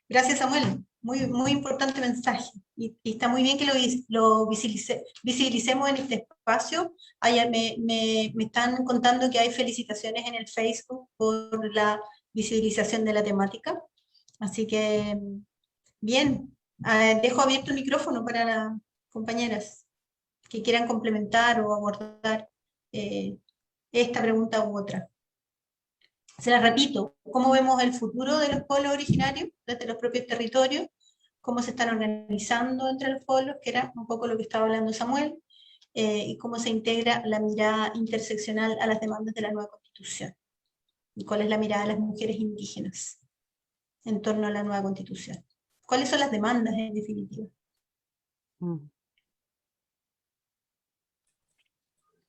Gracias, Samuel. Muy, muy importante mensaje. Y está muy bien que lo visibilicemos en este espacio. Ayer me están contando que hay felicitaciones en el Facebook por la visibilización de la temática. Así que, bien, dejo abierto el micrófono para las compañeras que quieran complementar o abordar esta pregunta u otra. Se la repito, ¿cómo vemos el futuro de los pueblos originarios desde los propios territorios? ¿Cómo se están organizando entre los pueblos? Que era un poco lo que estaba hablando Samuel, y cómo se integra la mirada interseccional a las demandas de la nueva Constitución. ¿Y cuál es la mirada de las mujeres indígenas en torno a la nueva Constitución? ¿Cuáles son las demandas en definitiva?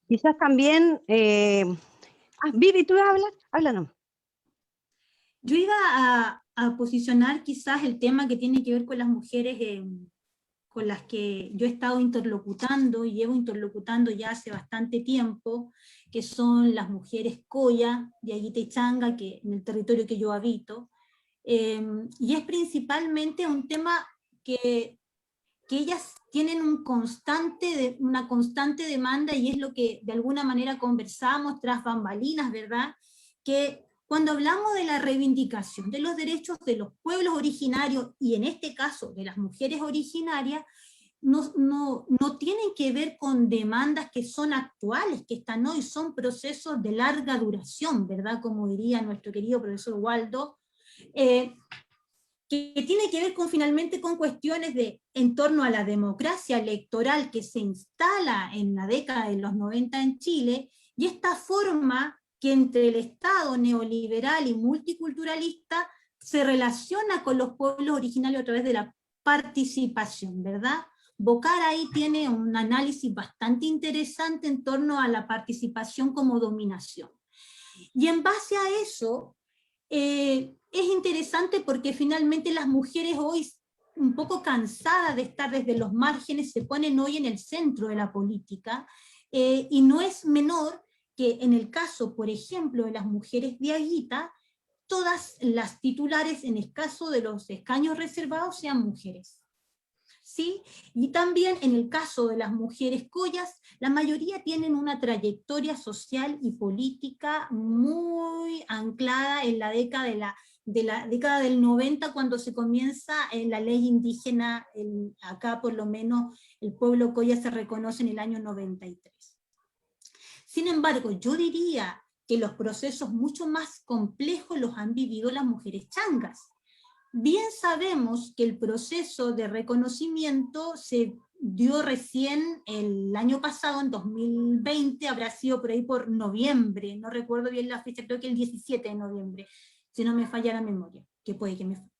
Quizás también... Vivi, ¿tú vas a hablar? Háblanos. Yo iba a posicionar quizás el tema que tiene que ver con las mujeres con las que yo he estado interlocutando y llevo interlocutando ya hace bastante tiempo, que son las mujeres Coya de Aguita y Changa, que, en el territorio que yo habito, y es principalmente un tema que ellas tienen una constante demanda, y es lo que de alguna manera conversamos tras bambalinas, ¿verdad? Que cuando hablamos de la reivindicación de los derechos de los pueblos originarios, y en este caso de las mujeres originarias, no tienen que ver con demandas que son actuales, que están hoy, son procesos de larga duración, ¿verdad? Como diría nuestro querido profesor Waldo, que tiene que ver finalmente con cuestiones en torno a la democracia electoral que se instala en la década de los 90 en Chile, y esta forma que entre el Estado neoliberal y multiculturalista se relaciona con los pueblos originarios a través de la participación, ¿verdad? Bocar ahí tiene un análisis bastante interesante en torno a la participación como dominación. Y en base a eso, es interesante porque finalmente las mujeres hoy, un poco cansadas de estar desde los márgenes, se ponen hoy en el centro de la política, y no es menor que en el caso, por ejemplo, de las mujeres de Aguita, todas las titulares en el caso de los escaños reservados sean mujeres. ¿Sí? Y también en el caso de las mujeres Coyas, la mayoría tienen una trayectoria social y política muy anclada en la década década del 90, cuando se comienza la ley indígena, acá por lo menos el pueblo Coya se reconoce en el año 93. Sin embargo, yo diría que los procesos mucho más complejos los han vivido las mujeres changas. Bien sabemos que el proceso de reconocimiento se dio recién el año pasado, en 2020, habrá sido por ahí por noviembre, no recuerdo bien la fecha, creo que el 17 de noviembre, si no me falla la memoria, que puede que me falle.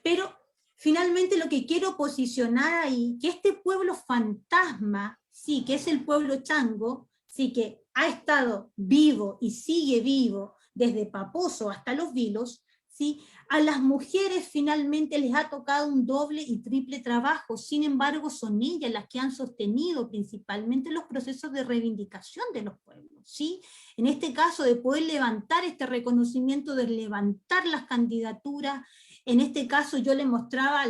Pero finalmente lo que quiero posicionar ahí, que este pueblo fantasma, sí, que es el pueblo chango, sí, que ha estado vivo y sigue vivo desde Paposo hasta Los Vilos, ¿sí? A las mujeres finalmente les ha tocado un doble y triple trabajo, sin embargo son ellas las que han sostenido principalmente los procesos de reivindicación de los pueblos, ¿sí? En este caso de poder levantar este reconocimiento, de levantar las candidaturas. En este caso yo le mostraba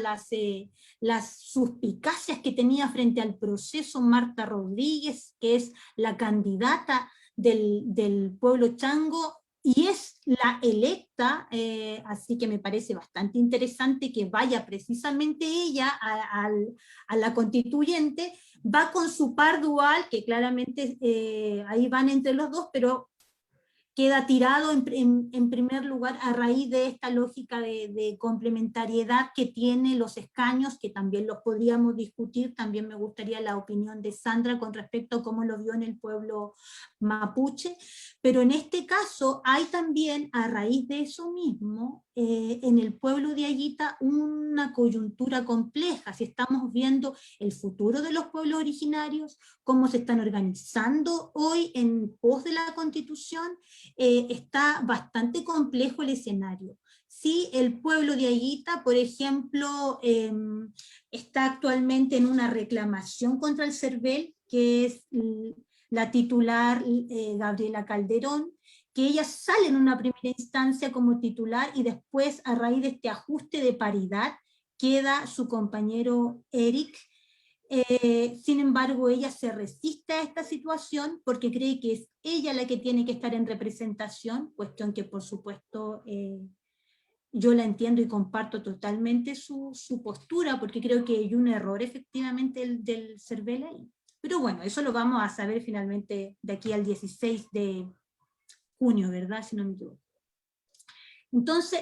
las suspicacias que tenía frente al proceso Marta Rodríguez, que es la candidata del pueblo chango, y es la electa, así que me parece bastante interesante que vaya precisamente ella a la constituyente, va con su par dual, que claramente ahí van entre los dos, pero queda tirado en primer lugar a raíz de esta lógica de complementariedad que tiene los escaños, que también los podríamos discutir. También me gustaría la opinión de Sandra con respecto a cómo lo vio en el pueblo mapuche, pero en este caso hay también, a raíz de eso mismo, en el pueblo de Ayita una coyuntura compleja. Si estamos viendo el futuro de los pueblos originarios, cómo se están organizando hoy en pos de la Constitución, está bastante complejo el escenario. Sí, el pueblo de Ayita, por ejemplo, está actualmente en una reclamación contra el CERVEL, que es la titular Gabriela Calderón, que ella sale en una primera instancia como titular y después, a raíz de este ajuste de paridad, queda su compañero Eric. Sin embargo, ella se resiste a esta situación porque cree que es ella la que tiene que estar en representación, cuestión que por supuesto yo la entiendo y comparto totalmente su postura, porque creo que hay un error efectivamente del CERVEL ahí. Pero bueno, eso lo vamos a saber finalmente de aquí al 16 de junio, ¿verdad? Si no me equivoco. Entonces,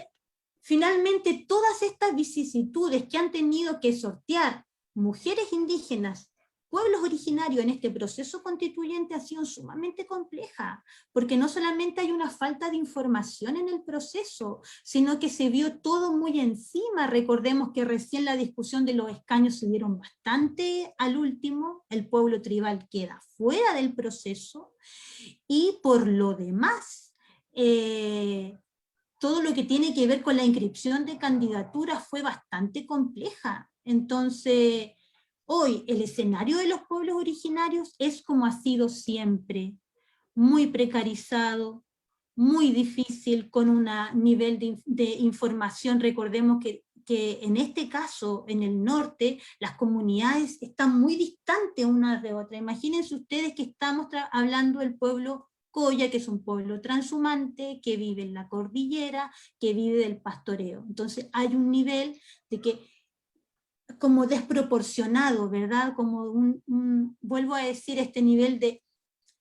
finalmente todas estas vicisitudes que han tenido que sortear mujeres indígenas, pueblos originarios en este proceso constituyente ha sido sumamente compleja, porque no solamente hay una falta de información en el proceso, sino que se vio todo muy encima. Recordemos que recién la discusión de los escaños se dieron bastante al último, el pueblo tribal queda fuera del proceso, y por lo demás, todo lo que tiene que ver con la inscripción de candidaturas fue bastante compleja. Entonces, hoy el escenario de los pueblos originarios es como ha sido siempre, muy precarizado, muy difícil, con un nivel de información. Recordemos que en este caso, en el norte, las comunidades están muy distantes unas de otras. Imagínense ustedes que estamos hablando del pueblo Coya, que es un pueblo transhumante, que vive en la cordillera, que vive del pastoreo. Entonces hay un nivel de que como desproporcionado, ¿verdad? Como vuelvo a decir, este nivel de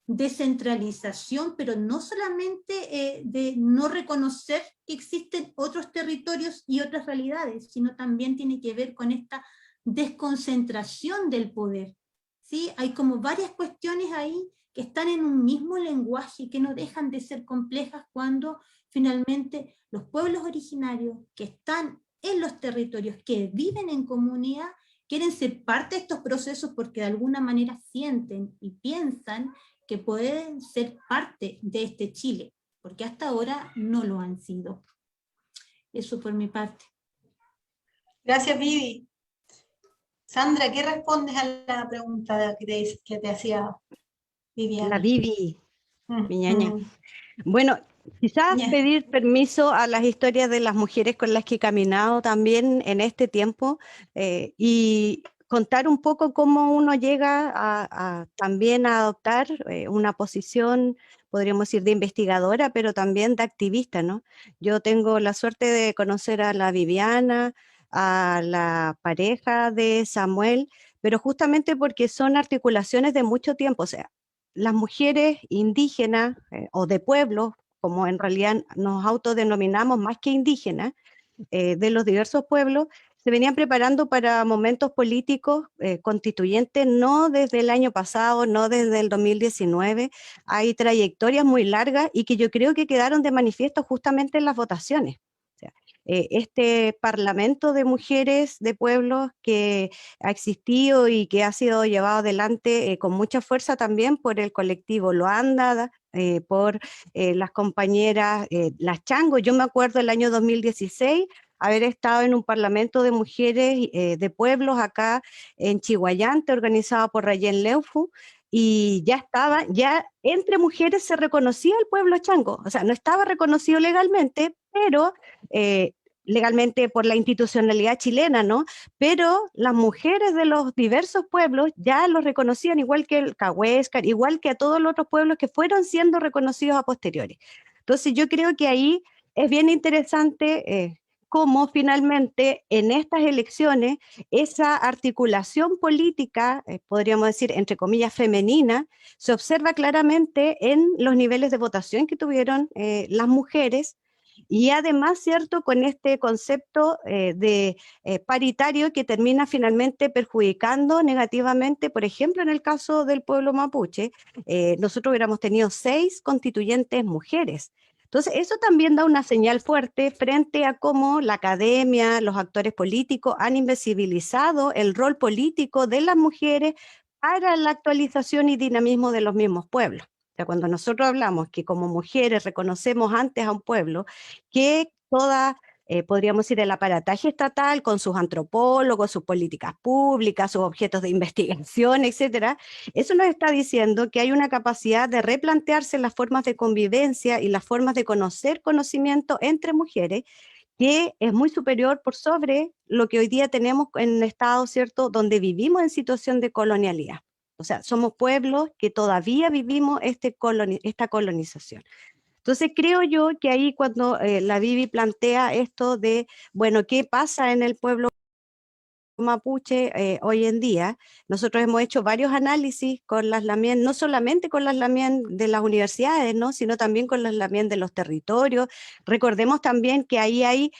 descentralización, pero no solamente de no reconocer que existen otros territorios y otras realidades, sino también tiene que ver con esta desconcentración del poder, ¿sí? Hay como varias cuestiones ahí que están en un mismo lenguaje y que no dejan de ser complejas cuando finalmente los pueblos originarios que están en los territorios, que viven en comunidad, quieren ser parte de estos procesos porque de alguna manera sienten y piensan que pueden ser parte de este Chile, porque hasta ahora no lo han sido. Eso por mi parte. Gracias, Vivi. Sandra, ¿qué respondes a la pregunta que te hacía Viviana? La Vivi, mi ñaña. Mm. Bueno, quizás Ya. pedir permiso a las historias de las mujeres con las que he caminado también en este tiempo, y contar un poco cómo uno llega también a adoptar una posición, podríamos decir, de investigadora, pero también de activista, ¿no? Yo tengo la suerte de conocer a la Viviana, a la pareja de Samuel, pero justamente porque son articulaciones de mucho tiempo. O sea, las mujeres indígenas o de pueblos, como en realidad nos autodenominamos más que indígenas, de los diversos pueblos, se venían preparando para momentos políticos constituyentes, no desde el año pasado, no desde el 2019. Hay trayectorias muy largas y que yo creo que quedaron de manifiesto justamente en las votaciones. Este Parlamento de Mujeres de Pueblos que ha existido y que ha sido llevado adelante con mucha fuerza también por el colectivo Loanda, por las compañeras, las Chango. Yo me acuerdo el año 2016 haber estado en un Parlamento de Mujeres de Pueblos acá en Chihuayante, organizado por Rayen Leufu, y ya entre mujeres se reconocía el pueblo chango, o sea, no estaba reconocido legalmente, pero legalmente por la institucionalidad chilena, ¿no? Pero las mujeres de los diversos pueblos ya los reconocían, igual que el Cahuéscar, igual que a todos los otros pueblos que fueron siendo reconocidos a posteriori. Entonces yo creo que ahí es bien interesante cómo finalmente en estas elecciones esa articulación política, podríamos decir, entre comillas, femenina, se observa claramente en los niveles de votación que tuvieron las mujeres, y además, ¿cierto?, con este concepto de paritario que termina finalmente perjudicando negativamente, por ejemplo, en el caso del pueblo mapuche, nosotros hubiéramos tenido 6 constituyentes mujeres. Entonces, eso también da una señal fuerte frente a cómo la academia, los actores políticos han invisibilizado el rol político de las mujeres para la actualización y dinamismo de los mismos pueblos. O sea, cuando nosotros hablamos que como mujeres reconocemos antes a un pueblo, que toda, podríamos decir, el aparataje estatal con sus antropólogos, sus políticas públicas, sus objetos de investigación, etcétera, eso nos está diciendo que hay una capacidad de replantearse las formas de convivencia y las formas de conocer conocimiento entre mujeres, que es muy superior por sobre lo que hoy día tenemos en un estado, ¿cierto?, donde vivimos en situación de colonialidad. O sea, somos pueblos que todavía vivimos esta colonización. Entonces creo yo que ahí cuando la Bibi plantea esto de, bueno, ¿qué pasa en el pueblo mapuche hoy en día? Nosotros hemos hecho varios análisis con las lamien, no solamente con las lamien de las universidades, ¿no?, sino también con las lamien de los territorios. Recordemos también que ahí hay,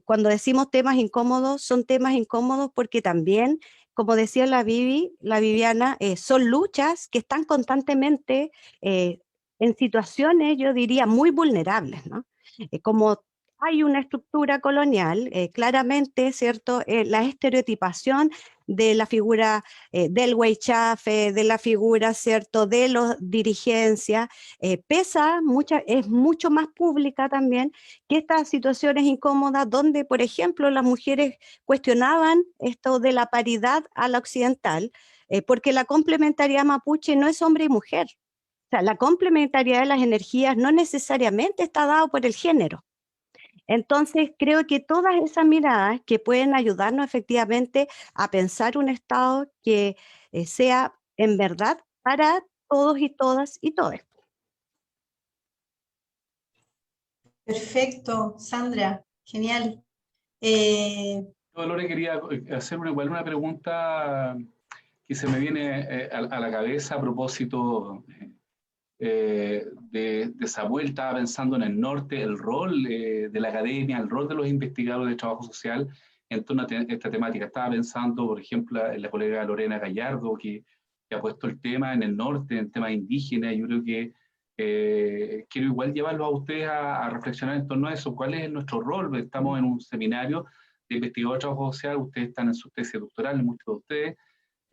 cuando decimos temas incómodos, son temas incómodos porque también, como decía la Viviana, son luchas que están constantemente en situaciones, yo diría, muy vulnerables, ¿no? Como hay una estructura colonial, claramente, ¿cierto? La estereotipación de la figura del huaychafe, de la figura, ¿cierto?, de los dirigencias, pesa, es mucho más pública también que estas situaciones incómodas donde, por ejemplo, las mujeres cuestionaban esto de la paridad a la occidental, porque la complementariedad mapuche no es hombre y mujer. O sea, la complementariedad de las energías no necesariamente está dado por el género. Entonces, creo que todas esas miradas que pueden ayudarnos efectivamente a pensar un Estado que sea en verdad para todos y todas y todes. Perfecto, Sandra, genial. Yo, Lore, quería hacer igual una pregunta que se me viene a la cabeza a propósito de Samuel. Estaba pensando en el norte, el rol de la academia, el rol de los investigadores de trabajo social en torno a esta temática. Estaba pensando, por ejemplo, en la colega Lorena Gallardo, que ha puesto el tema en el norte, en temas indígenas. Yo creo que quiero igual llevarlo a ustedes a reflexionar en torno a eso. ¿Cuál es nuestro rol? Estamos en un seminario de investigadores de trabajo social, ustedes están en su tesis doctoral, muchos de ustedes.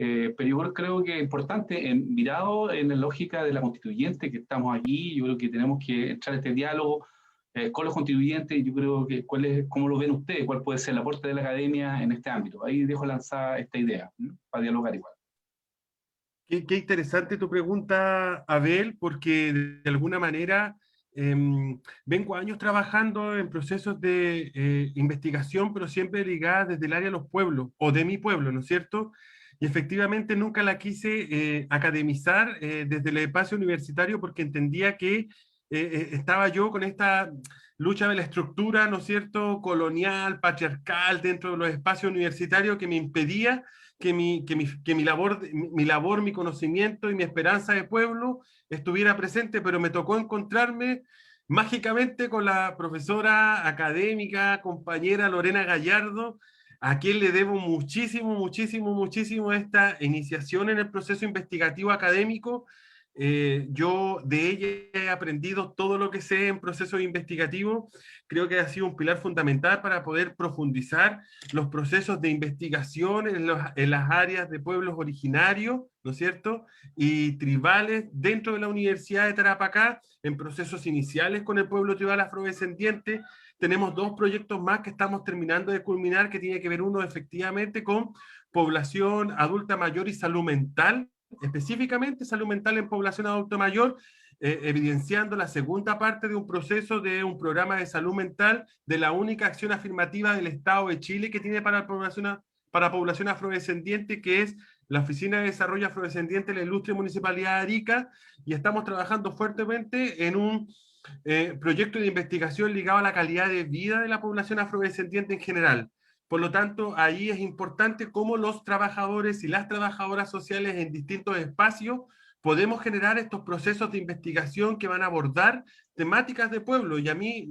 Pero yo creo que es importante, mirado en la lógica de la constituyente que estamos aquí, yo creo que tenemos que entrar en este diálogo con los constituyentes. Yo creo que cómo lo ven ustedes, cuál puede ser el aporte de la academia en este ámbito. Ahí dejo lanzada esta idea, ¿no?, para dialogar igual. Qué interesante tu pregunta, Abel, porque de alguna manera vengo años trabajando en procesos de investigación, pero siempre ligadas desde el área de los pueblos, o de mi pueblo, ¿no es cierto? Y efectivamente nunca la quise academizar desde el espacio universitario porque entendía que estaba yo con esta lucha de la estructura, ¿no es cierto?, colonial, patriarcal dentro de los espacios universitarios que me impedía que mi labor, mi conocimiento y mi esperanza de pueblo estuviera presente, pero me tocó encontrarme mágicamente con la profesora académica, compañera Lorena Gallardo, a quien le debo muchísimo esta iniciación en el proceso investigativo académico, Yo de ella he aprendido todo lo que sé en procesos investigativos. Creo que ha sido un pilar fundamental para poder profundizar los procesos de investigación en las áreas de pueblos originarios, ¿no es cierto?, y tribales dentro de la Universidad de Tarapacá, en procesos iniciales con el pueblo tribal afrodescendiente. Tenemos 2 proyectos más que estamos terminando de culminar, que tiene que ver uno efectivamente con población adulta mayor y salud mental, específicamente salud mental en población adulta mayor, evidenciando la segunda parte de un proceso de un programa de salud mental de la única acción afirmativa del Estado de Chile que tiene para población afrodescendiente, que es la Oficina de Desarrollo Afrodescendiente de la Ilustre Municipalidad de Arica, y estamos trabajando fuertemente en un proyecto de investigación ligado a la calidad de vida de la población afrodescendiente en general. Por lo tanto, ahí es importante cómo los trabajadores y las trabajadoras sociales en distintos espacios podemos generar estos procesos de investigación que van a abordar temáticas de pueblo. Y a mí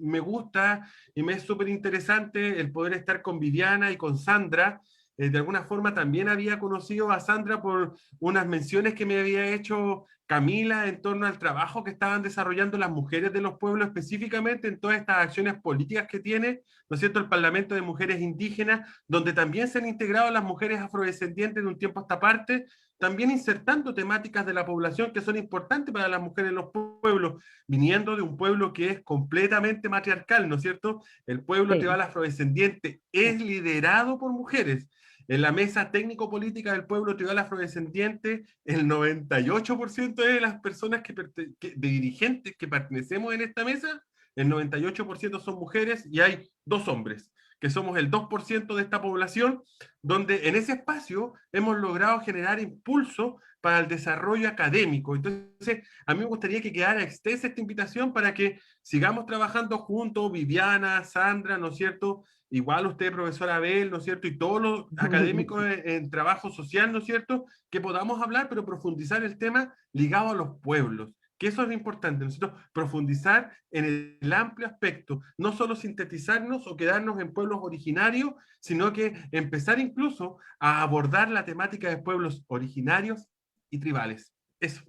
me gusta y me es súper interesante el poder estar con Viviana y con Sandra. De alguna forma también había conocido a Sandra por unas menciones que me había hecho Camila en torno al trabajo que estaban desarrollando las mujeres de los pueblos, específicamente en todas estas acciones políticas que tiene, ¿no es cierto?, el Parlamento de Mujeres Indígenas, donde también se han integrado las mujeres afrodescendientes de un tiempo a esta parte, también insertando temáticas de la población que son importantes para las mujeres de los pueblos, viniendo de un pueblo que es completamente matriarcal, ¿no es cierto? El pueblo tribal afrodescendiente es liderado por mujeres. En la mesa técnico-política del pueblo tribal afrodescendiente, el 98% de las personas de dirigentes que pertenecemos en esta mesa, el 98% son mujeres y hay 2 hombres, que somos el 2% de esta población, donde en ese espacio hemos logrado generar impulso para el desarrollo académico. Entonces, a mí me gustaría que quedara extensa esta invitación para que sigamos trabajando juntos, Viviana, Sandra, ¿no es cierto?, igual usted, profesora Abel, ¿no es cierto?, y todos los académicos en trabajo social, ¿no es cierto?, que podamos hablar, pero profundizar el tema ligado a los pueblos, que eso es importante, nosotros profundizar en el amplio aspecto, no solo sintetizarnos o quedarnos en pueblos originarios, sino que empezar incluso a abordar la temática de pueblos originarios y tribales. Eso.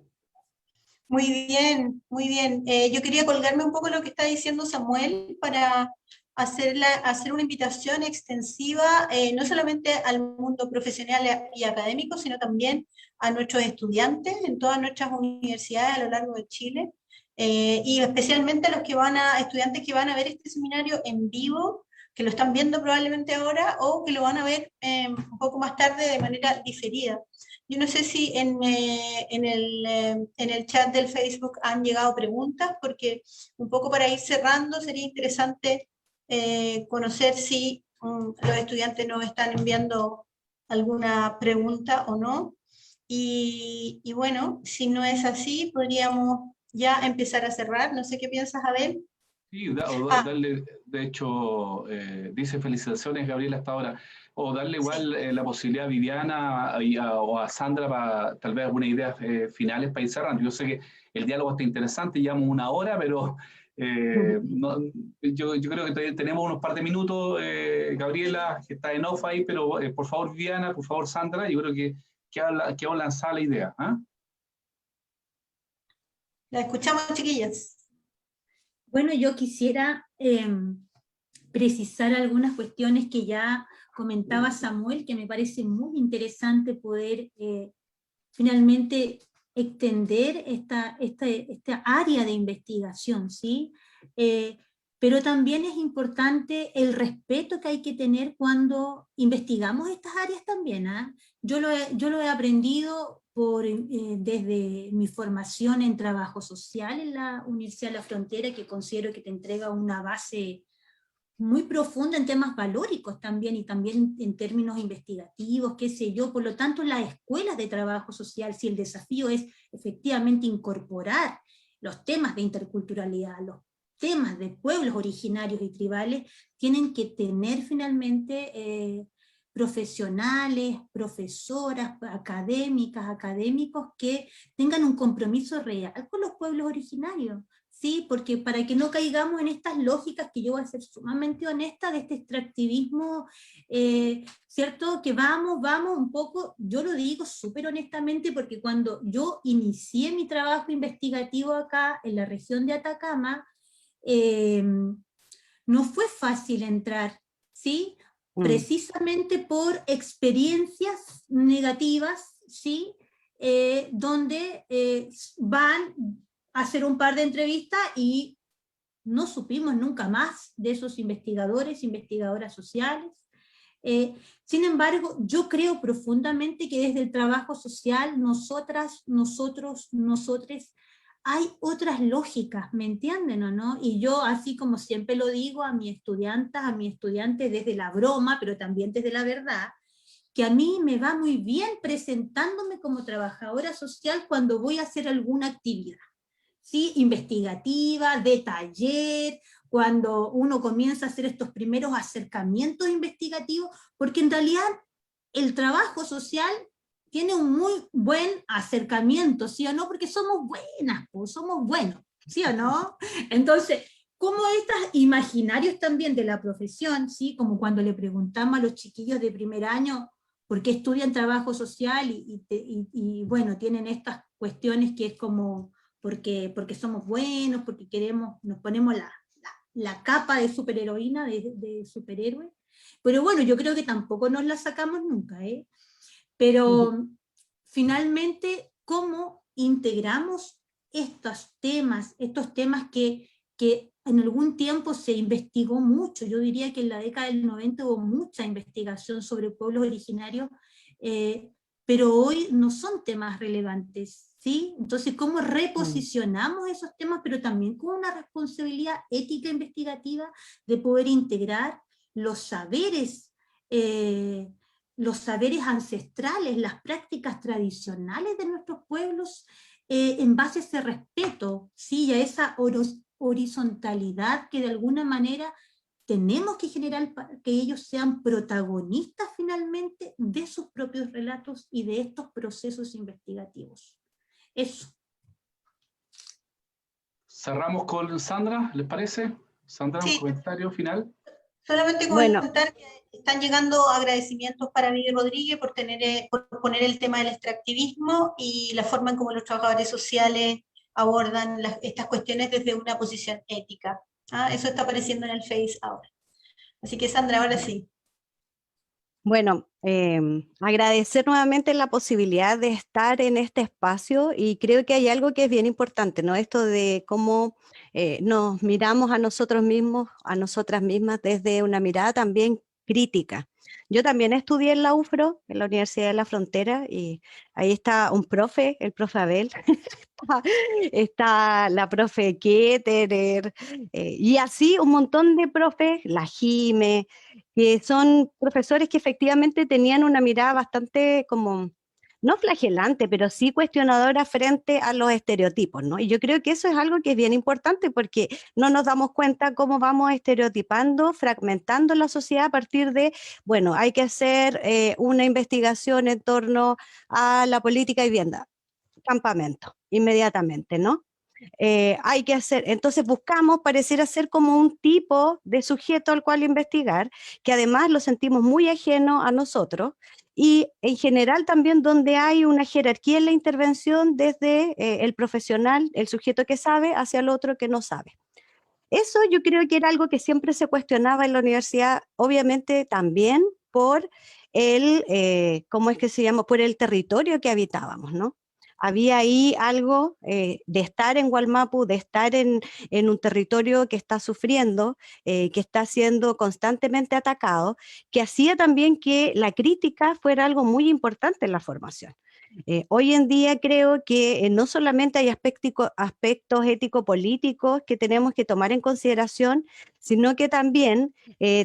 Muy bien, muy bien. Yo quería colgarme un poco lo que está diciendo Samuel para hacer una invitación extensiva, no solamente al mundo profesional y académico, sino también a nuestros estudiantes en todas nuestras universidades a lo largo de Chile, y especialmente a los estudiantes que van a ver este seminario en vivo, que lo están viendo probablemente ahora, o que lo van a ver un poco más tarde de manera diferida. Yo no sé si en el chat del Facebook han llegado preguntas, porque un poco para ir cerrando sería interesante conocer si los estudiantes nos están enviando alguna pregunta o no. Y bueno, si no es así, podríamos ya empezar a cerrar. No sé qué piensas, Abel. Sí, darle, de hecho, dice felicitaciones, Gabriela, hasta ahora. O darle igual la posibilidad a Viviana o a Sandra para tal vez algunas ideas finales para ir cerrando. Yo sé que el diálogo está interesante, llevamos 1 hora, pero yo creo que todavía tenemos unos par de minutos, Gabriela, que está en off ahí, pero por favor, Viviana, por favor, Sandra, yo creo que vamos a lanzar la idea. ¿Eh? La escuchamos, chiquillas. Bueno, yo quisiera precisar algunas cuestiones que ya comentaba Samuel, que me parece muy interesante poder finalmente extender esta área de investigación, ¿sí? Pero también es importante el respeto que hay que tener cuando investigamos estas áreas también, ¿eh? Yo lo he aprendido desde mi formación en trabajo social en la Universidad de la Frontera, que considero que te entrega una base muy profunda en temas valóricos también, y también en términos investigativos, qué sé yo. Por lo tanto, las escuelas de trabajo social, si el desafío es efectivamente incorporar los temas de interculturalidad, los temas de pueblos originarios y tribales, tienen que tener finalmente profesionales, profesoras, académicos que tengan un compromiso real con los pueblos originarios. ¿sí? Porque para que no caigamos en estas lógicas, que yo voy a ser sumamente honesta, de este extractivismo, ¿cierto? Que vamos un poco, yo lo digo súper honestamente, porque cuando yo inicié mi trabajo investigativo acá en la región de Atacama, no fue fácil entrar, ¿sí? Precisamente por experiencias negativas, ¿sí? Donde van a hacer un par de entrevistas y no supimos nunca más de esos investigadores, investigadoras sociales. Sin embargo, yo creo profundamente que desde el trabajo social, nosotras, nosotros, nosotres, hay otras lógicas, ¿me entienden o no? Y yo, así como siempre lo digo a mis estudiantes desde la broma, pero también desde la verdad, que a mí me va muy bien presentándome como trabajadora social cuando voy a hacer alguna actividad, ¿sí? Investigativa, de taller, cuando uno comienza a hacer estos primeros acercamientos investigativos, porque en realidad el trabajo social tiene un muy buen acercamiento, ¿sí o no? Porque somos buenas, pues, somos buenos, ¿sí o no? Entonces, como estos imaginarios también de la profesión, ¿sí? Como cuando le preguntamos a los chiquillos de primer año por qué estudian trabajo social y bueno, tienen estas cuestiones que es como porque somos buenos, porque queremos, nos ponemos la capa de superheroína, de superhéroe, pero bueno, yo creo que tampoco nos la sacamos nunca, ¿eh? Pero finalmente, ¿cómo integramos estos temas que en algún tiempo se investigó mucho? Yo diría que en la década del 90 hubo mucha investigación sobre pueblos originarios, pero hoy no son temas relevantes, ¿sí? Entonces, ¿cómo reposicionamos esos temas, pero también con una responsabilidad ética investigativa de poder integrar los saberes ancestrales, las prácticas tradicionales de nuestros pueblos, en base a ese respeto, ¿sí? Y a esa horizontalidad que de alguna manera tenemos que generar para que ellos sean protagonistas finalmente de sus propios relatos y de estos procesos investigativos. Eso. Cerramos con Sandra, ¿les parece? Sandra, un Sí. comentario final. Solamente Bueno. comentar que están llegando agradecimientos para Miguel Rodríguez por poner el tema del extractivismo y la forma en cómo los trabajadores sociales abordan estas cuestiones desde una posición ética. Eso está apareciendo en el Face ahora. Así que Sandra, ahora sí. Bueno, agradecer nuevamente la posibilidad de estar en este espacio, y creo que hay algo que es bien importante, ¿no? Esto de cómo nos miramos a nosotros mismos, a nosotras mismas, desde una mirada también crítica. Yo también estudié en la UFRO, en la Universidad de la Frontera, y ahí está un profe, el profe Abel, está la profe Ketterer, y así un montón de profes, la Jime, que son profesores que efectivamente tenían una mirada bastante como, no flagelante, pero sí cuestionadora frente a los estereotipos, ¿no? Y yo creo que eso es algo que es bien importante, porque no nos damos cuenta cómo vamos estereotipando, fragmentando la sociedad a partir de, bueno, hay que hacer una investigación en torno a la política de vivienda, campamento, inmediatamente, ¿no? Hay que hacer, entonces buscamos, pareciera ser como un tipo de sujeto al cual investigar, que además lo sentimos muy ajeno a nosotros, y en general también donde hay una jerarquía en la intervención desde el profesional, el sujeto que sabe, hacia el otro que no sabe. Eso yo creo que era algo que siempre se cuestionaba en la universidad, obviamente también por ¿cómo es que se llama? Por el territorio que habitábamos, ¿no? Había ahí algo de estar en Wallmapu, de estar en un territorio que está sufriendo, que está siendo constantemente atacado, que hacía también que la crítica fuera algo muy importante en la formación. Hoy en día creo que no solamente hay aspectos ético-políticos que tenemos que tomar en consideración, sino que también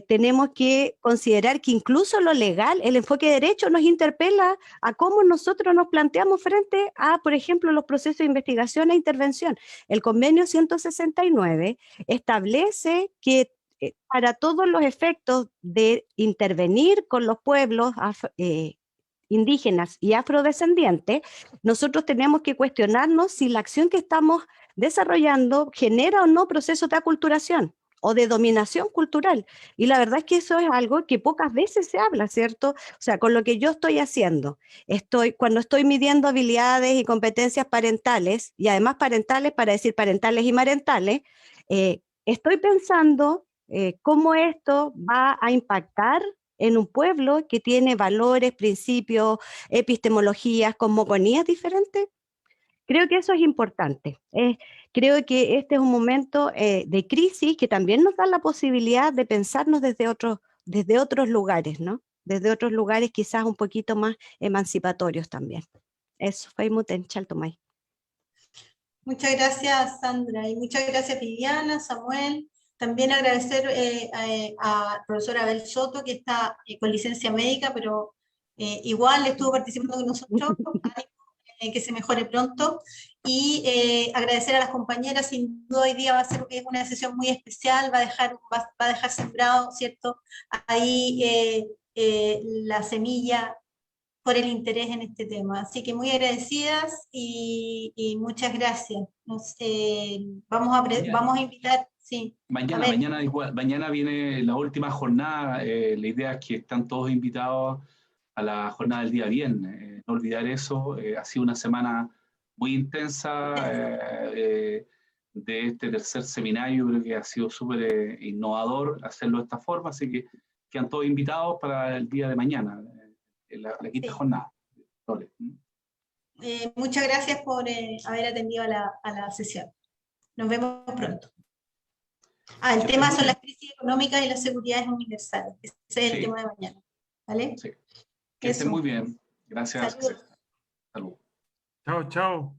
tenemos que considerar que incluso lo legal, el enfoque de derecho nos interpela a cómo nosotros nos planteamos frente a, por ejemplo, los procesos de investigación e intervención. El convenio 169 establece que para todos los efectos de intervenir con los pueblos indígenas y afrodescendientes, nosotros tenemos que cuestionarnos si la acción que estamos desarrollando genera o no procesos de aculturación o de dominación cultural. Y la verdad es que eso es algo que pocas veces se habla, ¿cierto? O sea, con lo que yo estoy haciendo, cuando estoy midiendo habilidades y competencias parentales, y además parentales para decir parentales y marentales, estoy pensando cómo esto va a impactar en un pueblo que tiene valores, principios, epistemologías, cosmogonías diferentes. Creo que eso es importante. Creo que este es un momento de crisis que también nos da la posibilidad de pensarnos desde otros lugares, ¿no? Desde otros lugares quizás un poquito más emancipatorios también. Eso, fue muten, chaltomay. Muchas gracias, Sandra, y muchas gracias, Viviana, Samuel. También agradecer a profesora Abel Soto, que está con licencia médica, pero igual estuvo participando con nosotros. Que se mejore pronto, y agradecer a las compañeras. Sin duda hoy día va a ser una sesión muy especial, va a dejar sembrado, ¿cierto?, ahí la semilla por el interés en este tema. Así que muy agradecidas y muchas gracias. Vamos a invitar, sí. Mañana viene la última jornada. La idea es que están todos invitados a la jornada del día viernes. No olvidar eso. Ha sido una semana muy intensa de este tercer seminario. Creo que ha sido súper innovador hacerlo de esta forma, así que quedan todos invitados para el día de mañana, la quinta jornada. Muchas gracias por haber atendido a la sesión. Nos vemos pronto. El tema son las crisis económicas y las seguridades universales. Ese es el tema de mañana. ¿Vale? Sí. Que estén muy bien. Gracias. Saludos. Salud. Chao, chao.